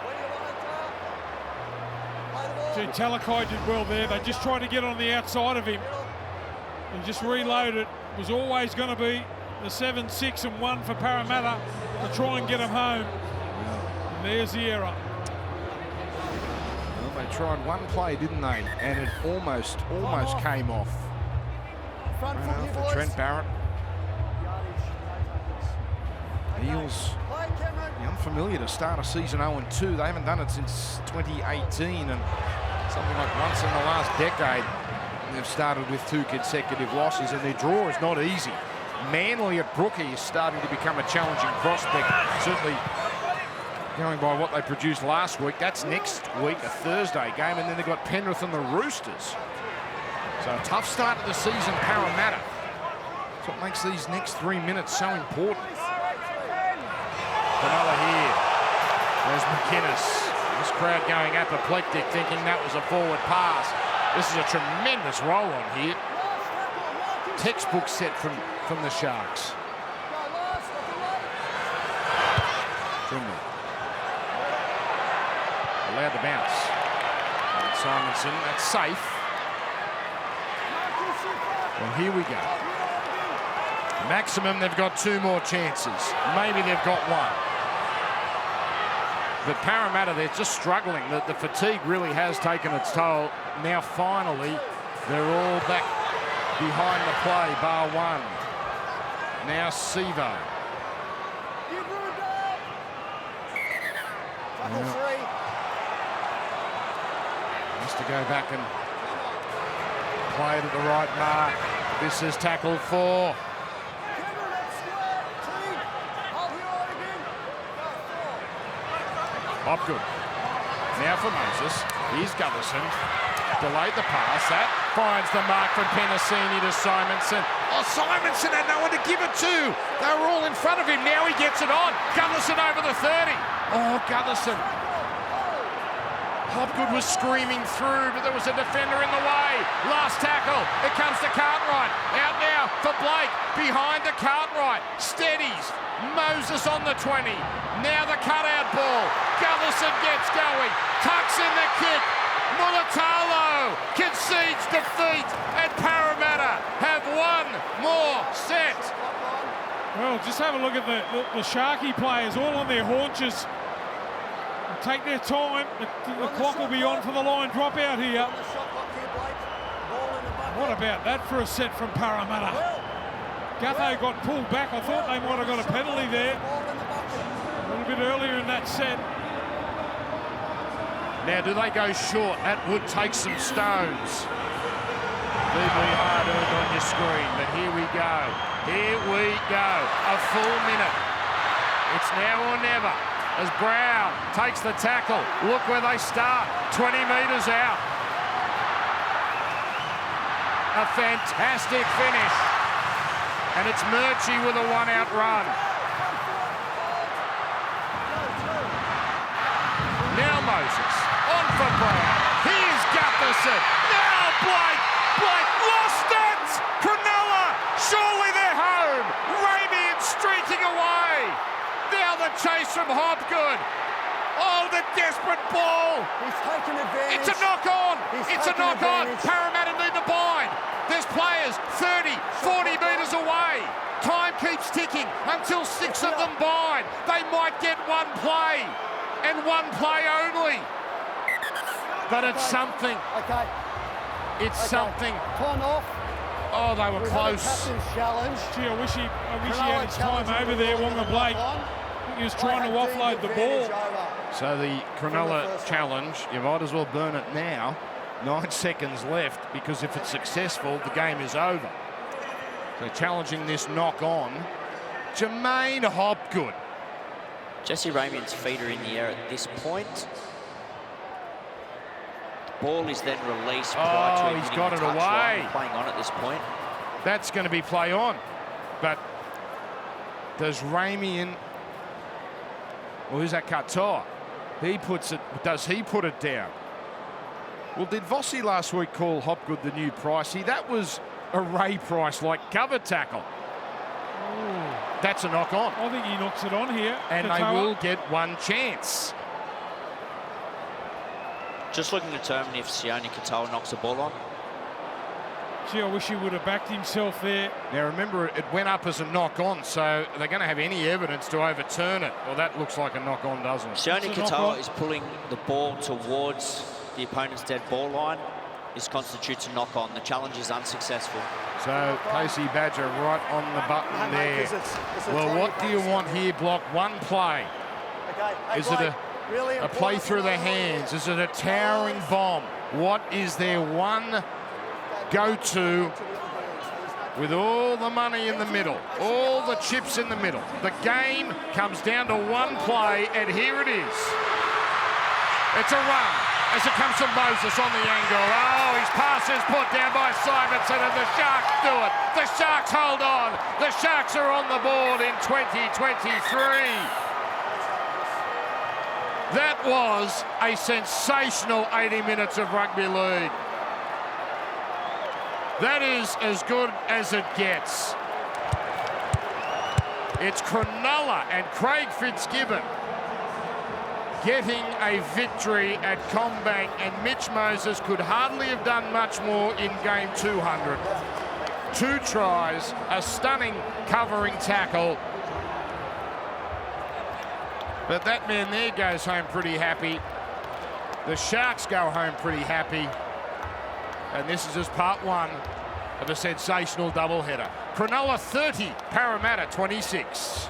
Gee, Talakai did well there. They just tried to get on the outside of him. And just reload it. It was always going to be the 7, 6 and 1 for Parramatta to try and get them home. And there's the error. Well, they tried one play, didn't they? And it almost came off. Front Ran foot, after boys. Trent Barrett. Eels, Play, Cameron. unfamiliar to start a season 0-2. They haven't done it since 2018, and something like once in the last decade they've started with 2 consecutive losses, and their draw is not easy. Manly at Brookie is starting to become a challenging prospect, certainly going by what they produced last week. That's next week, a Thursday game, and then they've got Penrith and the Roosters. So a tough start to the season, Parramatta. That's what makes these next 3 minutes so important. Cronulla here. There's McInnes. This crowd going apoplectic, thinking that was a forward pass. This is a tremendous roll on here. textbook set from the Sharks. Trimley. Allowed to bounce. And Simonson, that's safe. Well, here we go. Maximum, they've got 2 more chances. Maybe they've got 1. But Parramatta, they're just struggling. The fatigue really has taken its toll. Now, finally, they're all back behind the play, bar 1. Now, Sevo. Has to go back and play it at the right mark. This is tackle 4. Hopgood. Now for Moses. Here's Gutherson. Delayed the pass. That finds the mark from Penasini to Simonson. Oh, Simonson had no one to give it to. They were all in front of him. Now he gets it on. Gutherson over the 30. Oh, Gutherson. Hopgood was screaming through, but there was a defender in the way. Last tackle. It comes to Cartwright. Out now for Blake. Behind the Cartwright. Steadies. Moses on the 20. Now the cutout ball. Gutherson gets going. Tucks in the kick. Mulatalo concedes defeat, and Parramatta have 1 more set. Well, just have a look at the Sharky players, all on their haunches. Take their time. The clock will be on for the line dropout here. What about that for a set from Parramatta? Gutho got pulled back. I thought they might have got a penalty there. A little bit earlier in that set. Now, do they go short? That would take some stones. Deeply hard-earned on your screen, but here we go. Here we go. A full minute. It's now or never as Brown takes the tackle. Look where they start. 20 metres out. A fantastic finish. And it's Murchie with a 1-out run. Now Moses. On for Brown. Here's Gutherson. Now Blake. Blake lost it. Cronulla. Surely they're home. Ramian streaking away. Now the chase from Hopgood. Oh, the desperate ball. He's taken advantage. It's a knock-on. It's a knock-on. Advantage. Parramatta need to bind. There's players 30, 40 metres away. Time keeps ticking until 6 of them bind. They might get 1 play. And 1 play only. But it's something. Okay. It's something. Time off. Oh, they were We've close. had a captain's challenge. Gee, I wish he had his time over there, Wonga Blake. I think he was trying to offload the ball. So the Cronulla challenge, you might as well burn it now. 9 seconds left, because if it's successful, the game is over. So challenging this knock on, Jermaine Hopgood. Jesse Ramian's feet are in the air at this point. The ball is then released prior to him he's hitting got the it touchline away. and playing on at this point. That's going to be play on. But does Ramian, or who's that Qatar? He puts it, does he put it down? Well, did Vossi last week call Hopgood the new Pricey? That was a Ray Price like cover tackle. Ooh. That's a knock on. I think he knocks it on here. And they Katoa. will get 1 chance. Just looking to determine if Sione Katoa knocks the ball on. Gee, I wish he would have backed himself there. Now remember, it went up as a knock on, so they're going to have any evidence to overturn it. Well, that looks like a knock on, doesn't it? Sione It's a knock Katoa on. is pulling the ball towards the opponent's dead ball line. This constitutes a knock on. The challenge is unsuccessful. So Casey Badger right on the button there. It's a Well, tiny what do you pass. want here, Block? 1 play. Okay. Hey, Is it Blake, really a play important through the to know hands? here. Is it a towering bomb? What is their one go-to with all the money in the middle, all the chips in the middle? The game comes down to 1 play, and here it is. It's a run as it comes from Moses on the angle. Oh, his pass is put down by Simonson, and the Sharks do it. The Sharks hold on. The Sharks are on the board in 2023. That was a sensational 80 minutes of rugby league. That is as good as it gets. It's Cronulla and Craig Fitzgibbon getting a victory at Combank, and Mitch Moses could hardly have done much more in game 200. 2 tries, a stunning covering tackle. But that man there goes home pretty happy. The Sharks go home pretty happy. And this is just part 1 of a sensational doubleheader. Cronulla 30, Parramatta 26.